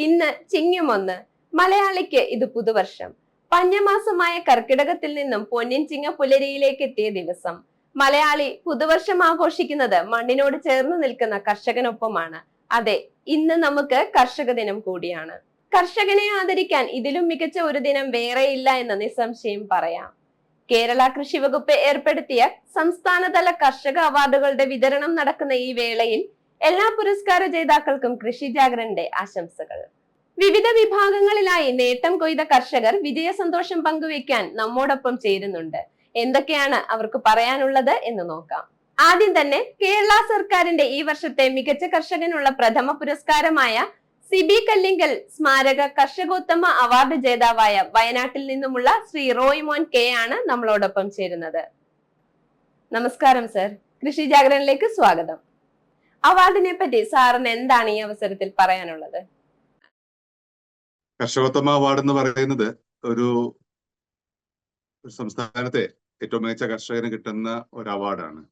ഇന്ന് ചിങ്ങം 1. മലയാളിക്ക് ഇത് പുതുവർഷം. പഞ്ഞമാസമായ കർക്കിടകത്തിൽ നിന്നും പൊന്നിൻ ചിങ്ങ പുലരിയിലേക്ക് എത്തിയ ദിവസം. മലയാളി പുതുവർഷം ആഘോഷിക്കുന്നത് മണ്ണിനോട് ചേർന്ന് നിൽക്കുന്ന കർഷകനൊപ്പമാണ്. അതെ, ഇന്ന് നമുക്ക് കർഷക ദിനം കൂടിയാണ്. കർഷകനെ ആദരിക്കാൻ ഇതിലും മികച്ച ഒരു ദിനം വേറെയില്ല എന്ന് നിസ്സംശയം പറയാം. കേരള കൃഷി വകുപ്പ് ഏർപ്പെടുത്തിയ സംസ്ഥാനതല കർഷക അവാർഡുകളുടെ വിതരണം നടക്കുന്ന ഈ വേളയിൽ എല്ലാ പുരസ്കാര ജേതാക്കൾക്കും കൃഷി ജാഗരന്റെ ആശംസകൾ. വിവിധ വിഭാഗങ്ങളിലായി നേട്ടം കൊയ്ത കർഷകർ വിജയ സന്തോഷം പങ്കുവെക്കാൻ നമ്മോടൊപ്പം ചേരുന്നുണ്ട്. എന്തൊക്കെയാണ് അവർക്ക് പറയാനുള്ളത് എന്ന് നോക്കാം. ആദ്യം തന്നെ കേരള സർക്കാരിന്റെ ഈ വർഷത്തെ മികച്ച കർഷകനുള്ള പ്രഥമ പുരസ്കാരമായ സിബി കല്ലിങ്കൽ സ്മാരക കർഷകോത്തമ അവാർഡ് ജേതാവായ വയനാട്ടിൽ നിന്നുമുള്ള ശ്രീ റോയ്മോൻ കെ ആണ് നമ്മളോടൊപ്പം ചേരുന്നത്. നമസ്കാരം സർ, കൃഷി ജാഗരനിലേക്ക് സ്വാഗതം. അവാർഡിനെ പറ്റി സാറിന് എന്താണ് ഈ അവസരത്തിൽ പറയാനുള്ളത്? കർഷകോത്തമ അവാർഡ് എന്ന് പറയുന്നത് ഒരു സംസ്ഥാനത്തെ ഏറ്റവും മികച്ച കർഷകന് കിട്ടുന്ന ഒരു അവാർഡാണ്.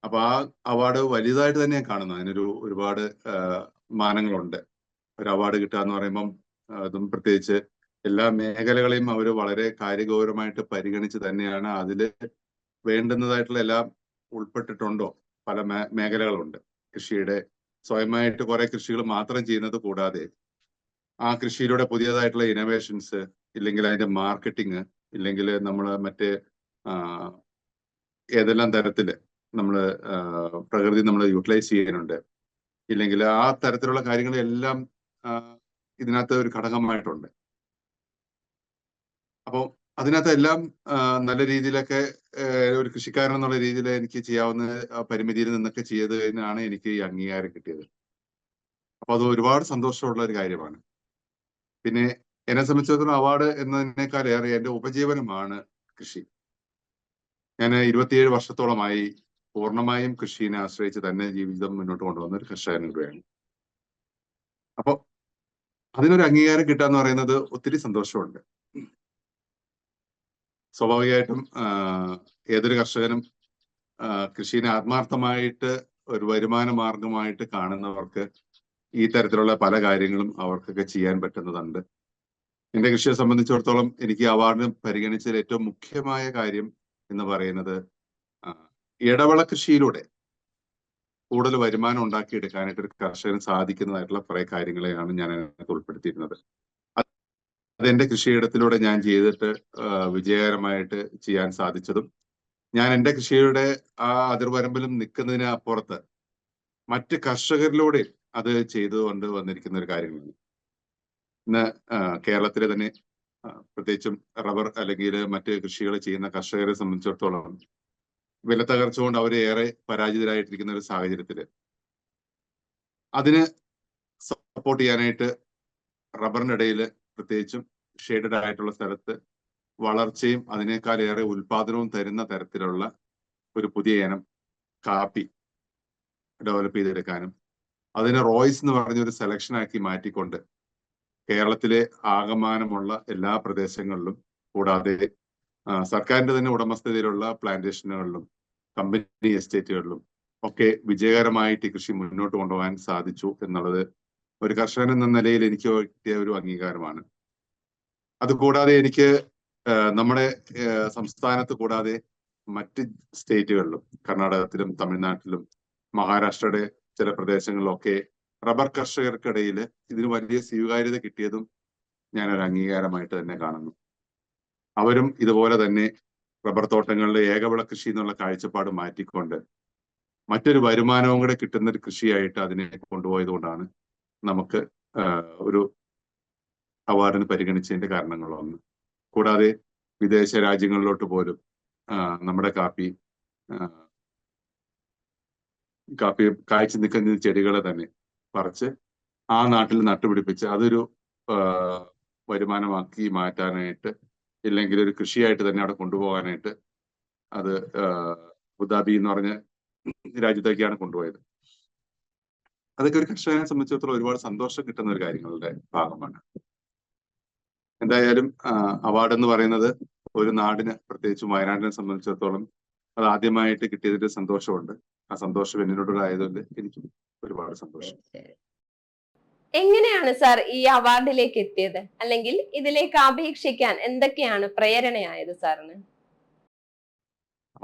അപ്പൊ ആ അവാർഡ് വലുതായിട്ട് തന്നെ കാണുന്നു. അതിനൊരു ഒരുപാട് മാനങ്ങളുണ്ട്. ഒരു അവാർഡ് കിട്ടുക എന്ന് പറയുമ്പം അതും പ്രത്യേകിച്ച് എല്ലാ മേഖലകളെയും അവർ വളരെ കാര്യഗൗരവമായിട്ട് പരിഗണിച്ച് തന്നെയാണ് അതിൽ വേണ്ടുന്നതായിട്ടുള്ള എല്ലാം ഉൾപ്പെട്ടിട്ടുണ്ടോ. പല മേഖലകളുണ്ട്. കൃഷിയുടെ സ്വയമായിട്ട് കുറെ കൃഷികൾ മാത്രം ചെയ്യുന്നത് കൂടാതെ ആ കൃഷിയിലൂടെ പുതിയതായിട്ടുള്ള ഇന്നോവേഷൻസ്, ഇല്ലെങ്കിൽ അതിന്റെ മാർക്കറ്റിംഗ്, ഇല്ലെങ്കിൽ നമ്മൾ മറ്റേ ഏതെല്ലാം തരത്തില് നമ്മൾ പ്രകൃതി നമ്മൾ യൂട്ടിലൈസ് ചെയ്യാനുണ്ട്, ഇല്ലെങ്കിൽ ആ തരത്തിലുള്ള കാര്യങ്ങളെല്ലാം ഇതിനകത്ത് ഒരു ഘടകമായിട്ടുണ്ട്. അപ്പോൾ അതിനകത്ത് എല്ലാം നല്ല രീതിയിലൊക്കെ ഒരു കൃഷിക്കാരൻ എന്നുള്ള രീതിയിൽ എനിക്ക് ചെയ്യാവുന്ന പരിമിതിയിൽ നിന്നൊക്കെ ചെയ്തതിനാണ് എനിക്ക് ഈ അംഗീകാരം കിട്ടിയത്. അപ്പൊ അത് ഒരുപാട് സന്തോഷമുള്ള ഒരു കാര്യമാണ്. പിന്നെ എന്നെ സംബന്ധിച്ചിടത്തോളം അവാർഡ് എന്നതിനേക്കാൾ ഏറെ എന്റെ ഉപജീവനമാണ് കൃഷി. ഞാൻ 27 വർഷത്തോളമായി പൂർണ്ണമായും കൃഷിയെ ആശ്രയിച്ച് തന്നെ ജീവിതം മുന്നോട്ട് കൊണ്ടുവന്ന ഒരു കർഷകൻ കൂടെയാണ്. അപ്പൊ അതിനൊരു അംഗീകാരം കിട്ടുക എന്ന് പറയുന്നത് ഒത്തിരി സന്തോഷമുണ്ട്. സ്വാഭാവികമായിട്ടും ഏതൊരു കർഷകനും കൃഷിയെ ആത്മാർത്ഥമായിട്ട് ഒരു വരുമാന മാർഗമായിട്ട് കാണുന്നവർക്ക് ഈ തരത്തിലുള്ള പല കാര്യങ്ങളും അവർക്കൊക്കെ ചെയ്യാൻ പറ്റുന്നതുണ്ട്. എന്റെ കൃഷിയെ സംബന്ധിച്ചിടത്തോളം എനിക്ക് അവാർഡിന് പരിഗണിച്ചതിൽ ഏറ്റവും മുഖ്യമായ കാര്യം എന്ന് പറയുന്നത് ഇടവള കൃഷിയിലൂടെ കൂടുതൽ വരുമാനം ഉണ്ടാക്കിയെടുക്കാനായിട്ട് ഒരു കർഷകന് സാധിക്കുന്നതായിട്ടുള്ള കുറെ കാര്യങ്ങളെയാണ് ഞാൻ അതിനകത്ത് ഉൾപ്പെടുത്തിയിരുന്നത്. അത് എന്റെ കൃഷിയിടത്തിലൂടെ ഞാൻ ചെയ്തിട്ട് വിജയകരമായിട്ട് ചെയ്യാൻ സാധിച്ചതും, ഞാൻ എന്റെ കൃഷിയുടെ ആ അതിർവരമ്പിലും നിൽക്കുന്നതിന് അപ്പുറത്ത് മറ്റ് കർഷകരിലൂടെ അത് ചെയ്തുകൊണ്ട് വന്നിരിക്കുന്ന ഒരു കാര്യമാണ്. ഇന്ന് കേരളത്തിലെ തന്നെ പ്രത്യേകിച്ചും റബ്ബർ അല്ലെങ്കിൽ മറ്റ് കൃഷികൾ ചെയ്യുന്ന കർഷകരെ സംബന്ധിച്ചിടത്തോളം വില തകർച്ച കൊണ്ട് അവർ ഏറെ പരാജിതരായിട്ടിരിക്കുന്ന ഒരു സാഹചര്യത്തില് അതിന് സപ്പോർട്ട് ചെയ്യാനായിട്ട് റബ്ബറിന്റെ ഇടയിൽ പ്രത്യേകിച്ചും ഷെയ്ഡഡ് ആയിട്ടുള്ള സ്ഥലത്ത് വളർച്ചയും അതിനേക്കാൾ ഏറെ ഉൽപാദനവും തരുന്ന തരത്തിലുള്ള ഒരു പുതിയ ഇനം കാപ്പി ഡെവലപ്പ് ചെയ്തെടുക്കാനും അതിനെ റോയ്സ് എന്ന് പറഞ്ഞൊരു സെലക്ഷൻ ആക്കി മാറ്റിക്കൊണ്ട് കേരളത്തിലെ ആകമാനമുള്ള എല്ലാ പ്രദേശങ്ങളിലും, കൂടാതെ സർക്കാരിന്റെ തന്നെ ഉടമസ്ഥതയിലുള്ള പ്ലാന്റേഷനുകളിലും കമ്പനി എസ്റ്റേറ്റുകളിലും ഒക്കെ വിജയകരമായിട്ട് ഈ കൃഷി മുന്നോട്ട് കൊണ്ടുപോകാൻ സാധിച്ചു എന്നുള്ളത് ഒരു കർഷകൻ എന്ന നിലയിൽ എനിക്ക് കിട്ടിയ ഒരു അംഗീകാരമാണ്. അതുകൂടാതെ എനിക്ക് നമ്മുടെ സംസ്ഥാനത്ത് കൂടാതെ മറ്റ് സ്റ്റേറ്റുകളിലും, കർണാടകത്തിലും തമിഴ്നാട്ടിലും മഹാരാഷ്ട്രയുടെ ചില പ്രദേശങ്ങളിലൊക്കെ റബ്ബർ കർഷകർക്കിടയിൽ ഇതിന് വലിയ സ്വീകാര്യത കിട്ടിയതും ഞാനൊരു അംഗീകാരമായിട്ട് തന്നെ കാണുന്നു. അവരും ഇതുപോലെ തന്നെ റബ്ബർ തോട്ടങ്ങളിലെ ഏകവിള കൃഷി എന്നുള്ള കാഴ്ചപ്പാട് മാറ്റിക്കൊണ്ട് മറ്റൊരു വരുമാനവും കൂടെ കിട്ടുന്ന ഒരു കൃഷിയായിട്ട് അതിനെ കൊണ്ടുപോയത് കൊണ്ടാണ് നമുക്ക് ഒരു അവാർഡിന് പരിഗണിച്ചതിന്റെ കാരണങ്ങളൊന്ന്. കൂടാതെ വിദേശ രാജ്യങ്ങളിലോട്ട് പോലും നമ്മുടെ കാപ്പി കായ്ച്ചു നിൽക്കുന്ന ചെടികളെ തന്നെ പറിച്ച് ആ നാട്ടിൽ നട്ടുപിടിപ്പിച്ച് അതൊരു വരുമാനമാക്കി മാറ്റാനായിട്ട്, ഇല്ലെങ്കിൽ ഒരു കൃഷിയായിട്ട് തന്നെ അവിടെ കൊണ്ടുപോകാനായിട്ട് അത് അബുദാബി എന്ന് പറഞ്ഞ രാജ്യത്തേക്കാണ് കൊണ്ടുപോയത്. അതൊക്കെ ഒരു കർഷകനെ സംബന്ധിച്ചിടത്തോളം ഒരുപാട് സന്തോഷം കിട്ടുന്ന ഒരു കാര്യങ്ങളുടെ ഭാഗമാണ്. എന്തായാലും അവാർഡ് എന്ന് പറയുന്നത് ഒരു നാടിന്, പ്രത്യേകിച്ചും വയനാടിനെ സംബന്ധിച്ചിടത്തോളം അത് ആദ്യമായിട്ട് കിട്ടിയതിന്റെ സന്തോഷമുണ്ട്. ആ സന്തോഷം എന്നോടുള്ളതായതുകൊണ്ട് എനിക്ക് ഒരുപാട് സന്തോഷം. എങ്ങനെയാണ് സാർ ഈ അവാർഡിലേക്ക് എത്തിയത്, അല്ലെങ്കിൽ ഇതിലേക്ക് അപേക്ഷിക്കാൻ എന്തൊക്കെയാണ് പ്രേരണയായത് സാറിന്?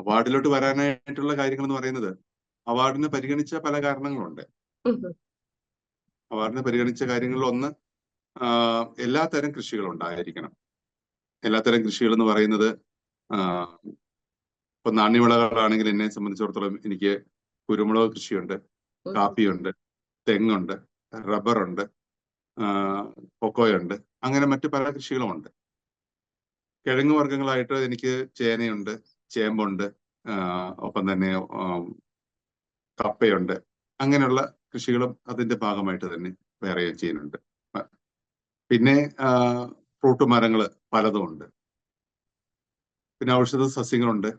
അവാർഡിലോട്ട് വരാനായിട്ടുള്ള കാര്യങ്ങൾ എന്ന് പറയുന്നത്, അവാർഡിന് പരിഗണിച്ച പല കാരണങ്ങളുണ്ട്. അവാർഡിന് പരിഗണിച്ച കാര്യങ്ങളിൽ ഒന്ന്, എല്ലാത്തരം കൃഷികൾ ഉണ്ടായിരിക്കണം. എല്ലാത്തരം കൃഷികൾ എന്ന് പറയുന്നത്, ഇപ്പൊ നാണ്യവിളകളാണെങ്കിൽ എന്നെ സംബന്ധിച്ചിടത്തോളം എനിക്ക് കുരുമുളക് കൃഷിയുണ്ട്, കാപ്പിയുണ്ട്, തെങ്ങുണ്ട്, റബ്ബറുണ്ട്, കൊക്കോയുണ്ട്, അങ്ങനെ മറ്റു പല കൃഷികളുമുണ്ട്. കിഴങ്ങ് വർഗ്ഗങ്ങളായിട്ട് എനിക്ക് ചേനയുണ്ട്, ചേമ്പുണ്ട്, ഒപ്പം തന്നെ കപ്പയുണ്ട്. അങ്ങനെയുള്ള കൃഷികളും അതിന്റെ ഭാഗമായിട്ട് തന്നെ വേറെ ചെയ്യുന്നുണ്ട്. പിന്നെ ഫ്രൂട്ട് മരങ്ങൾ പലതും ഉണ്ട്. പിന്നെ ഔഷധ സസ്യങ്ങളുണ്ട്,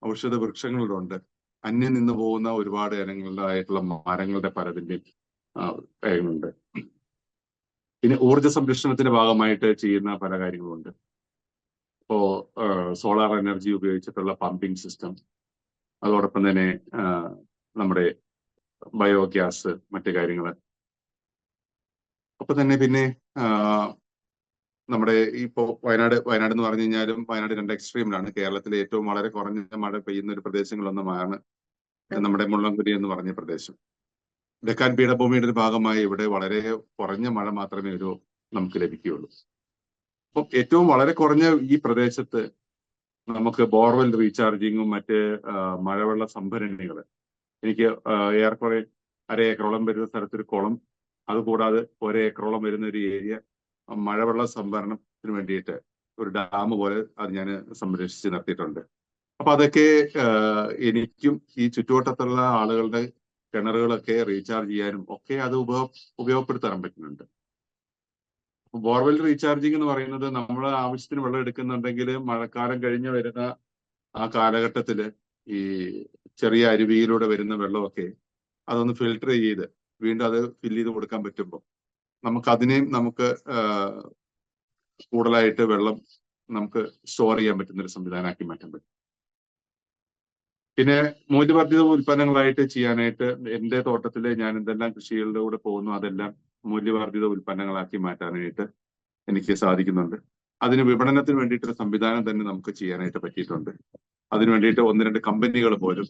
ഔഷധ വൃക്ഷങ്ങളുണ്ട്, അന്യം നിന്ന് പോകുന്ന ഒരുപാട് ഇനങ്ങളിലായിട്ടുള്ള മരങ്ങളുടെ പലതിന്റെയും കാര്യങ്ങളുണ്ട്. പിന്നെ ഊർജ സംരക്ഷണത്തിന്റെ ഭാഗമായിട്ട് ചെയ്യുന്ന പല കാര്യങ്ങളുണ്ട്. ഇപ്പോ സോളാർ എനർജി ഉപയോഗിച്ചിട്ടുള്ള പമ്പിംഗ് സിസ്റ്റം, അതോടൊപ്പം തന്നെ നമ്മുടെ ബയോഗ്യാസ്, മറ്റു കാര്യങ്ങൾ. ഒപ്പം തന്നെ പിന്നെ നമ്മുടെ ഇപ്പോ വയനാട് എന്ന് പറഞ്ഞു കഴിഞ്ഞാലും വയനാട് രണ്ട് എക്സ്ട്രീമിലാണ്. കേരളത്തിലെ ഏറ്റവും വളരെ കുറഞ്ഞ മഴ പെയ്യുന്ന ഒരു പ്രദേശങ്ങളൊന്നുമാണ് നമ്മുടെ മുള്ളംകുരി എന്ന് പറഞ്ഞ പ്രദേശം. ഡെക്കാൻ പീഠഭൂമിയുടെ ഒരു ഭാഗമായി ഇവിടെ വളരെ കുറഞ്ഞ മഴ മാത്രമേ നമുക്ക് ലഭിക്കുകയുള്ളൂ. അപ്പം ഏറ്റവും വളരെ കുറഞ്ഞ ഈ പ്രദേശത്ത് നമുക്ക് ബോർവെൽ റീചാർജിങ്ങും മറ്റ് മഴവെള്ള സംഭരണികൾ, എനിക്ക് ഏറെക്കുറെ 1/2 ഏക്കറോളം വരുന്ന സ്ഥലത്തൊരു കുളം, അതുകൂടാതെ 1 ഏക്കറോളം വരുന്ന ഒരു ഏരിയ മഴവെള്ള സംഭരണത്തിന് വേണ്ടിയിട്ട് ഒരു ഡാം പോലെ അത് ഞാൻ സംരക്ഷിച്ച് നിർത്തിയിട്ടുണ്ട്. അപ്പൊ അതൊക്കെ എനിക്കും ഈ ചുറ്റുവട്ടത്തുള്ള ആളുകളുടെ കിണറുകളൊക്കെ റീചാർജ് ചെയ്യാനും ഒക്കെ അത് ഉപയോഗപ്പെടുത്താൻ പറ്റുന്നുണ്ട്. ബോർവെൽ റീചാർജിങ് എന്ന് പറയുന്നത്, നമ്മൾ ആവശ്യത്തിന് വെള്ളം എടുക്കുന്നുണ്ടെങ്കിൽ മഴക്കാലം കഴിഞ്ഞ് വരുന്ന ആ കാലഘട്ടത്തില് ഈ ചെറിയ അരുവിയിലൂടെ വരുന്ന വെള്ളമൊക്കെ അതൊന്ന് ഫിൽട്ടർ ചെയ്ത് വീണ്ടും അത് ഫില്ല് ചെയ്ത് കൊടുക്കാൻ പറ്റുമ്പോൾ നമുക്ക് കൂടുതലായിട്ട് വെള്ളം നമുക്ക് സ്റ്റോർ ചെയ്യാൻ പറ്റുന്ന ഒരു സംവിധാനമാക്കി മാറ്റാൻ പറ്റും. പിന്നെ മൂല്യവർദ്ധിത ഉൽപ്പന്നങ്ങളായിട്ട് ചെയ്യാനായിട്ട് എന്റെ തോട്ടത്തില് ഞാൻ എന്തെല്ലാം കൃഷികളിലൂടെ പോകുന്നു അതെല്ലാം മൂല്യവർദ്ധിത ഉൽപ്പന്നങ്ങളാക്കി മാറ്റാനായിട്ട് എനിക്ക് സാധിക്കുന്നുണ്ട്. അതിന് വിപണനത്തിന് വേണ്ടിയിട്ടൊരു സംവിധാനം തന്നെ നമുക്ക് ചെയ്യാനായിട്ട് പറ്റിയിട്ടുണ്ട്. അതിനു വേണ്ടിയിട്ട് 1-2 കമ്പനികൾ പോലും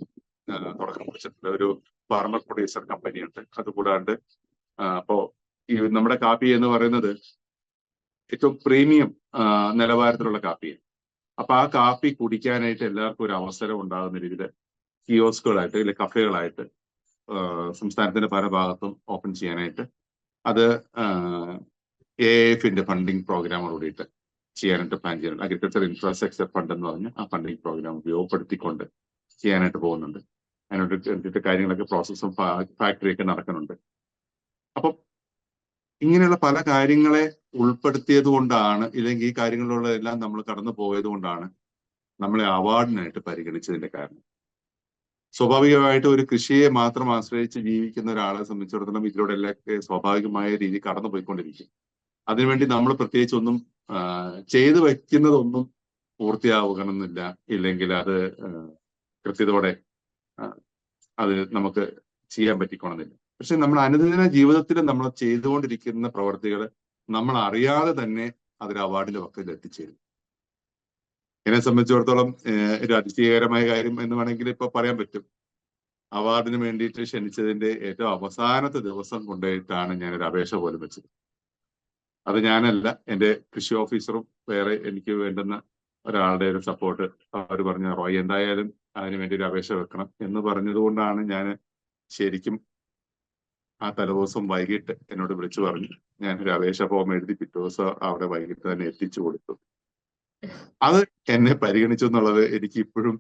തുടക്കം കുറിച്ചിട്ടുണ്ട്. ഒരു ഫാർമർ പ്രൊഡ്യൂസർ കമ്പനിയുണ്ട്. അതുകൂടാണ്ട് അപ്പോ ഈ നമ്മുടെ കാപ്പി എന്ന് പറയുന്നത് ഏറ്റവും പ്രീമിയം നിലവാരത്തിലുള്ള കാപ്പിയാണ്. അപ്പൊ ആ കാപ്പി കുടിക്കാനായിട്ട് എല്ലാവർക്കും ഒരു അവസരം ഉണ്ടാകുന്ന രീതിയിൽ കിയോസ്കുകളായിട്ട് അല്ലെങ്കിൽ കഫേകളായിട്ട് സംസ്ഥാനത്തിന്റെ പല ഭാഗത്തും ഓപ്പൺ ചെയ്യാനായിട്ട്, അത് AIF ഫണ്ടിങ് പ്രോഗ്രാമോടുകൂടിയിട്ട് ചെയ്യാനായിട്ട് പ്ലാൻ ചെയ്യുന്നുണ്ട്. അഗ്രികൾച്ചർ ഇൻഫ്രാസ്ട്രക്ചർ ഫണ്ട് എന്ന് പറഞ്ഞ് ആ ഫണ്ടിങ് പ്രോഗ്രാം ഉപയോഗപ്പെടുത്തിക്കൊണ്ട് ചെയ്യാനായിട്ട് പോകുന്നുണ്ട്. അതിനോട് കാര്യങ്ങളൊക്കെ പ്രോസസ്സും ഫാക്ടറിയൊക്കെ നടക്കുന്നുണ്ട്. അപ്പം ഇങ്ങനെയുള്ള പല കാര്യങ്ങളെ ഉൾപ്പെടുത്തിയത് കൊണ്ടാണ്, ഇല്ലെങ്കിൽ ഈ കാര്യങ്ങളിലുള്ള എല്ലാം നമ്മൾ കടന്നു പോയത് കൊണ്ടാണ് നമ്മളെ അവാർഡിനായിട്ട് പരിഗണിച്ചതിന്റെ കാരണം. സ്വാഭാവികമായിട്ട് ഒരു കൃഷിയെ മാത്രം ആശ്രയിച്ച് ജീവിക്കുന്ന ഒരാളെ സംബന്ധിച്ചിടത്തോളം ഇതിലൂടെ എല്ലാം സ്വാഭാവികമായ രീതി കടന്നു പോയിക്കൊണ്ടിരിക്കും. അതിനുവേണ്ടി നമ്മൾ പ്രത്യേകിച്ച് ഒന്നും ചെയ്തു വയ്ക്കുന്നതൊന്നും പൂർത്തിയാകണമെന്നില്ല, ഇല്ലെങ്കിൽ അത് കൃത്യതയോടെ അത് നമുക്ക് ചെയ്യാൻ പറ്റിക്കണമെന്നില്ല. പക്ഷെ നമ്മൾ അനുദിന ജീവിതത്തിൽ നമ്മൾ ചെയ്തുകൊണ്ടിരിക്കുന്ന പ്രവർത്തികൾ നമ്മൾ അറിയാതെ തന്നെ അതൊരു അവാർഡിന്റെ വക്കയിൽ എത്തിച്ചേരും. എന്നെ സംബന്ധിച്ചിടത്തോളം ഒരു അതിശയകരമായ കാര്യം എന്ന് വേണമെങ്കിൽ ഇപ്പൊ പറയാൻ പറ്റും. അവാർഡിന് വേണ്ടിയിട്ട് ക്ഷണിച്ചതിന്റെ ഏറ്റവും അവസാനത്തെ ദിവസം കൊണ്ടുപോയിട്ടാണ് ഞാനൊരു അപേക്ഷ പോലും വെച്ചത്. അത് ഞാനല്ല, എന്റെ കൃഷി ഓഫീസറും വേറെ എനിക്ക് വേണ്ടുന്ന ഒരാളുടെ ഒരു സപ്പോർട്ട് അവർ പറഞ്ഞു, റോയ് എന്തായാലും അതിന് വേണ്ടി ഒരു അപേക്ഷ വെക്കണം എന്ന് പറഞ്ഞതുകൊണ്ടാണ് ഞാൻ ശരിക്കും ആ തലേദിവസം വൈകിട്ട് എന്നോട് വിളിച്ചു പറഞ്ഞു. ഞാനൊരു അപേക്ഷ ഫോം എഴുതി പിറ്റേ ദിവസം അവിടെ വൈകിട്ട് തന്നെ എത്തിച്ചു കൊടുത്തു. അത് എന്നെ പരിഗണിച്ചു എന്നുള്ളത് എനിക്ക് ഇപ്പോഴും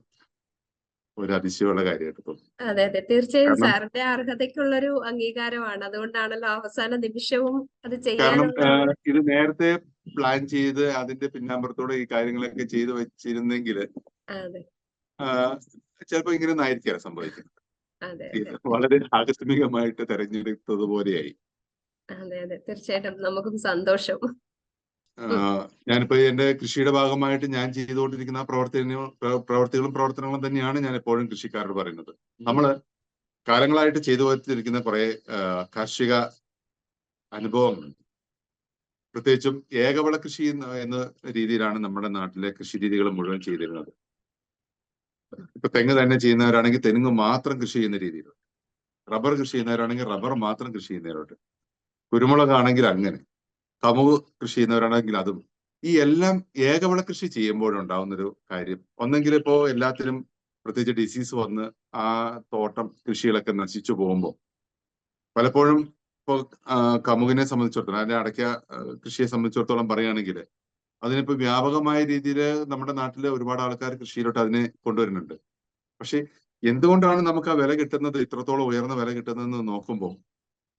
ഒരു അതിശയമുള്ള കാര്യമായിട്ട് തോന്നുന്നു. അതെ അതെ, തീർച്ചയായും സാറിന്റെ അർഹതയ്ക്കുള്ളൊരു അംഗീകാരമാണ്. അതുകൊണ്ടാണല്ലോ അവസാന നിമിഷവും അത് ചെയ്യാനുള്ള. ഇത് നേരത്തെ പ്ലാൻ ചെയ്ത് അതിന്റെ പിന്നാമ്പുറത്തോടെ ഈ കാര്യങ്ങളൊക്കെ ചെയ്തു വെച്ചിരുന്നെങ്കിൽ ചിലപ്പോ ഇങ്ങനെ ആയിരിക്കാം സംഭവിക്കുന്നത്. വളരെ ആകസ്മികമായിട്ട് തെരഞ്ഞെടുത്തതുപോലെയായി. അതെ അതെ, തീർച്ചയായിട്ടും നമുക്കും സന്തോഷം. ഞാനിപ്പോ എന്റെ കൃഷിയുടെ ഭാഗമായിട്ട് ഞാൻ ചെയ്തുകൊണ്ടിരിക്കുന്ന പ്രവർത്തനങ്ങളും തന്നെയാണ് ഞാൻ എപ്പോഴും കൃഷിക്കാരോട് പറയുന്നത്. നമ്മള് കാലങ്ങളായിട്ട് ചെയ്തു വച്ചിരിക്കുന്ന കുറെ കാർഷിക അനുഭവങ്ങളുണ്ട്. പ്രത്യേകിച്ചും ഏകവിള കൃഷി എന്ന രീതിയിലാണ് നമ്മുടെ നാട്ടിലെ കൃഷി രീതികൾ മുഴുവൻ ചെയ്തിരുന്നത്. ഇപ്പൊ തെങ്ങ് തന്നെ ചെയ്യുന്നവരാണെങ്കിൽ തെങ്ങ് മാത്രം കൃഷി ചെയ്യുന്ന രീതിയിലുണ്ട്. റബ്ബർ കൃഷി ചെയ്യുന്നവരാണെങ്കിൽ റബ്ബർ മാത്രം കൃഷി ചെയ്യുന്നവരുണ്ട്. കുരുമുളകാണെങ്കിൽ അങ്ങനെ, കമുക് കൃഷി ചെയ്യുന്നവരാണെങ്കിൽ അതും. ഈ എല്ലാം ഏകവിള കൃഷി ചെയ്യുമ്പോഴുണ്ടാവുന്നൊരു കാര്യം, ഒന്നെങ്കിൽ ഇപ്പോ എല്ലാത്തിലും പ്രത്യേകിച്ച് ഡിസീസ് വന്ന് ആ തോട്ടം കൃഷികളൊക്കെ നശിച്ചു പോകുമ്പോൾ പലപ്പോഴും ഇപ്പോ കമുകിനെ സംബന്ധിച്ചിടത്തോളം അല്ലെങ്കിൽ അടയ്ക്ക കൃഷിയെ സംബന്ധിച്ചിടത്തോളം പറയുകയാണെങ്കിൽ അതിനിപ്പോ വ്യാപകമായ രീതിയിൽ നമ്മുടെ നാട്ടിലെ ഒരുപാട് ആൾക്കാർ കൃഷിയിലോട്ട് അതിനെ കൊണ്ടുവരുന്നുണ്ട്. പക്ഷെ എന്തുകൊണ്ടാണ് നമുക്ക് ആ വില കിട്ടുന്നത്, ഇത്രത്തോളം ഉയർന്ന വില കിട്ടുന്നതെന്ന് നോക്കുമ്പോൾ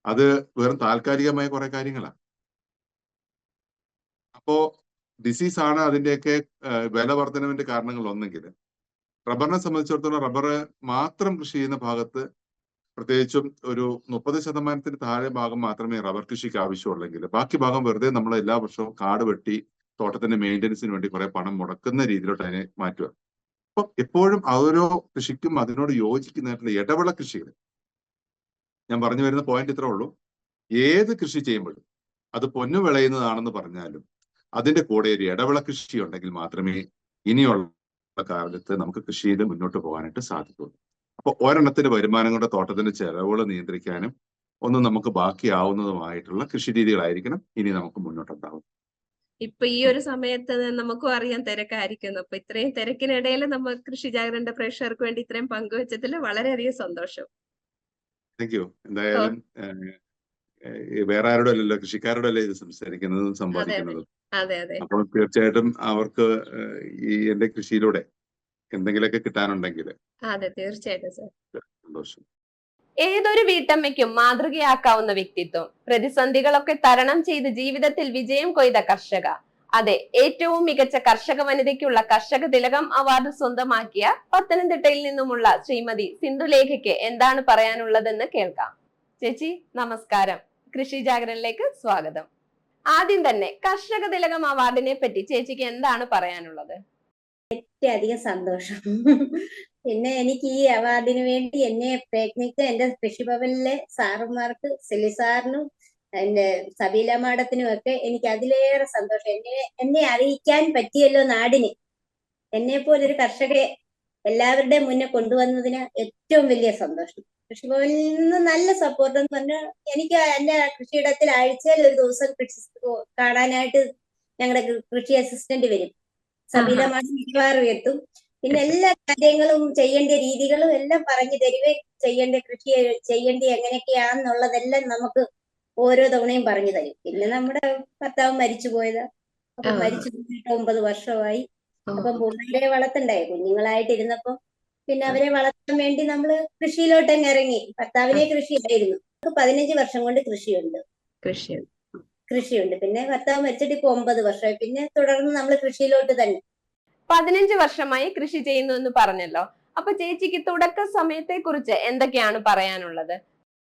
അത് വെറും താൽക്കാലികമായ കുറെ കാര്യങ്ങളാണ്. അപ്പോ ഡിസീസ് ആണ് അതിന്റെയൊക്കെ വില വർധനവിന്റെ കാരണങ്ങൾ ഒന്നെങ്കിൽ, റബ്ബറിനെ സംബന്ധിച്ചിടത്തോളം റബ്ബർ മാത്രം കൃഷി ചെയ്യുന്ന ഭാഗത്ത് പ്രത്യേകിച്ചും ഒരു 30% താഴെ ഭാഗം മാത്രമേ റബ്ബർ കൃഷിക്ക് ആവശ്യമുള്ളെങ്കിൽ ബാക്കി ഭാഗം വെറുതെ നമ്മൾ എല്ലാ വർഷവും കാട് വെട്ടി തോട്ടത്തിന്റെ മെയിൻ്റനൻസിന് വേണ്ടി കുറെ പണം മുടക്കുന്ന രീതിയിലോട്ട് അതിനെ മാറ്റുക. അപ്പൊ എപ്പോഴും ഓരോ കൃഷിക്കും അതിനോട് യോജിക്കുന്നതായിട്ടുള്ള ഇടവിള കൃഷികൾ, ഞാൻ പറഞ്ഞു വരുന്ന പോയിന്റ് ഇത്രേ ഉള്ളൂ. ഏത് കൃഷി ചെയ്യുമ്പോഴും അത് പൊന്നു വിളയുന്നതാണെന്ന് പറഞ്ഞാലും അതിന്റെ കൂടെ ഒരു ഇടവിള കൃഷി ഉണ്ടെങ്കിൽ മാത്രമേ ഇനിയുള്ള കാലത്ത് നമുക്ക് കൃഷിയിൽ മുന്നോട്ട് പോകാനായിട്ട് സാധിക്കുള്ളൂ. അപ്പൊ ഒരെണ്ണത്തിന്റെ വരുമാനം കൊണ്ട് തോട്ടത്തിന്റെ ചെലവുകൾ നിയന്ത്രിക്കാനും ഒന്നും നമുക്ക് ബാക്കിയാവുന്നതുമായിട്ടുള്ള കൃഷി രീതികളായിരിക്കണം ഇനി നമുക്ക് മുന്നോട്ടുണ്ടാവും. ഇപ്പൊ ഈ ഒരു സമയത്ത് നമുക്കും അറിയാം തിരക്കായിരിക്കുന്നു. അപ്പൊ ഇത്രയും തിരക്കിനിടയിൽ നമ്മൾ കൃഷി ജാഗരന്റെ പ്രേക്ഷകർക്ക് വേണ്ടി ഇത്രയും പങ്കുവച്ചതിൽ വളരെയധികം സന്തോഷം. Thank you. എന്തായാലും വേറെ ആരോടും അല്ലല്ലോ, കൃഷിക്കാരോടും അല്ലേ ഇത് സംസാരിക്കുന്നതും സമ്പാദിക്കുന്നതും. അതെ അതെ അപ്പോൾ തീർച്ചയായിട്ടും അവർക്ക് ഈ എന്റെ കൃഷിയിലൂടെ എന്തെങ്കിലുമൊക്കെ കിട്ടാനുണ്ടെങ്കിൽ അതെ തീർച്ചയായിട്ടും സർ. സന്തോഷം. ഏതൊരു വീട്ടമ്മയ്ക്കും മാതൃകയാക്കാവുന്ന വ്യക്തിത്വം, പ്രതിസന്ധികളൊക്കെ തരണം ചെയ്ത് ജീവിതത്തിൽ വിജയം കൊയ്ത കർഷക. അതെ, ഏറ്റവും മികച്ച കർഷക വനിതയ്ക്കുള്ള കർഷക തിലകം അവാർഡ് സ്വന്തമാക്കിയ പത്തനംതിട്ടയിൽ നിന്നുമുള്ള ശ്രീമതി സിന്ധുലേഖയ്ക്ക് എന്താണ് പറയാനുള്ളതെന്ന് കേൾക്കാം. ചേച്ചി നമസ്കാരം, കൃഷി ജാഗരനിലേക്ക് സ്വാഗതം. ആദ്യം തന്നെ കർഷക തിലകം അവാർഡിനെ പറ്റി ചേച്ചിക്ക് എന്താണ് പറയാനുള്ളത്? അധികം സന്തോഷം. പിന്നെ എനിക്ക് ഈ അവാർഡിന് വേണ്ടി എന്നെ പ്രയത്നിച്ച എന്റെ കൃഷിഭവനിലെ സാറുമാർക്ക്, സെലി സാറിനും എന്റെ സബീല മാഡത്തിനും ഒക്കെ എനിക്ക് അതിലേറെ സന്തോഷം. എന്നെ അറിയിക്കാൻ പറ്റിയല്ലോ നാടിന്. എന്നെ പോലൊരു കർഷകരെ എല്ലാവരുടെ മുന്നേ കൊണ്ടുവന്നതിന് ഏറ്റവും വലിയ സന്തോഷം. കൃഷിഭവനിൽ നിന്ന് നല്ല സപ്പോർട്ട് എന്ന് പറഞ്ഞാൽ എനിക്ക് എന്റെ കൃഷിയിടത്തിൽ ആഴ്ചയിൽ ഒരു ദിവസം കൃഷി കാണാനായിട്ട് ഞങ്ങളുടെ കൃഷി അസിസ്റ്റന്റ് വരും. സബീല മാഡം മിക്കവാറും എത്തും. പിന്നെ എല്ലാ കാര്യങ്ങളും ചെയ്യേണ്ട രീതികളും എല്ലാം പറഞ്ഞു തരുകയും കൃഷി ചെയ്യേണ്ടി എങ്ങനെയൊക്കെയാണെന്നുള്ളതെല്ലാം നമുക്ക് ഓരോ തവണയും പറഞ്ഞു തരും. പിന്നെ നമ്മുടെ ഭർത്താവ് മരിച്ചു പോയതാ. അപ്പൊ മരിച്ചു പോയിട്ട് 9 വർഷമായി. അപ്പം പിള്ളേരെ വളർത്തണ്ടായി. കുഞ്ഞുങ്ങളായിട്ടിരുന്നപ്പം പിന്നെ അവരെ വളർത്താൻ വേണ്ടി നമ്മള് കൃഷിയിലോട്ട് അങ്ങ് ഇറങ്ങി. ഭർത്താവിനെ കൃഷിയായിരുന്നു. 15 വർഷം കൊണ്ട് കൃഷിയുണ്ട്. പിന്നെ ഭർത്താവ് മരിച്ചിട്ട് ഇപ്പൊ 9 വർഷമായി. പിന്നെ തുടർന്ന് നമ്മൾ കൃഷിയിലോട്ട് തന്നെ. 15 വർഷമായി കൃഷി ചെയ്യുന്നു എന്ന് പറഞ്ഞല്ലോ. അപ്പൊ ചേച്ചിക്ക് തുടക്ക സമയത്തെ കുറിച്ച് എന്തൊക്കെയാണ് പറയാനുള്ളത്?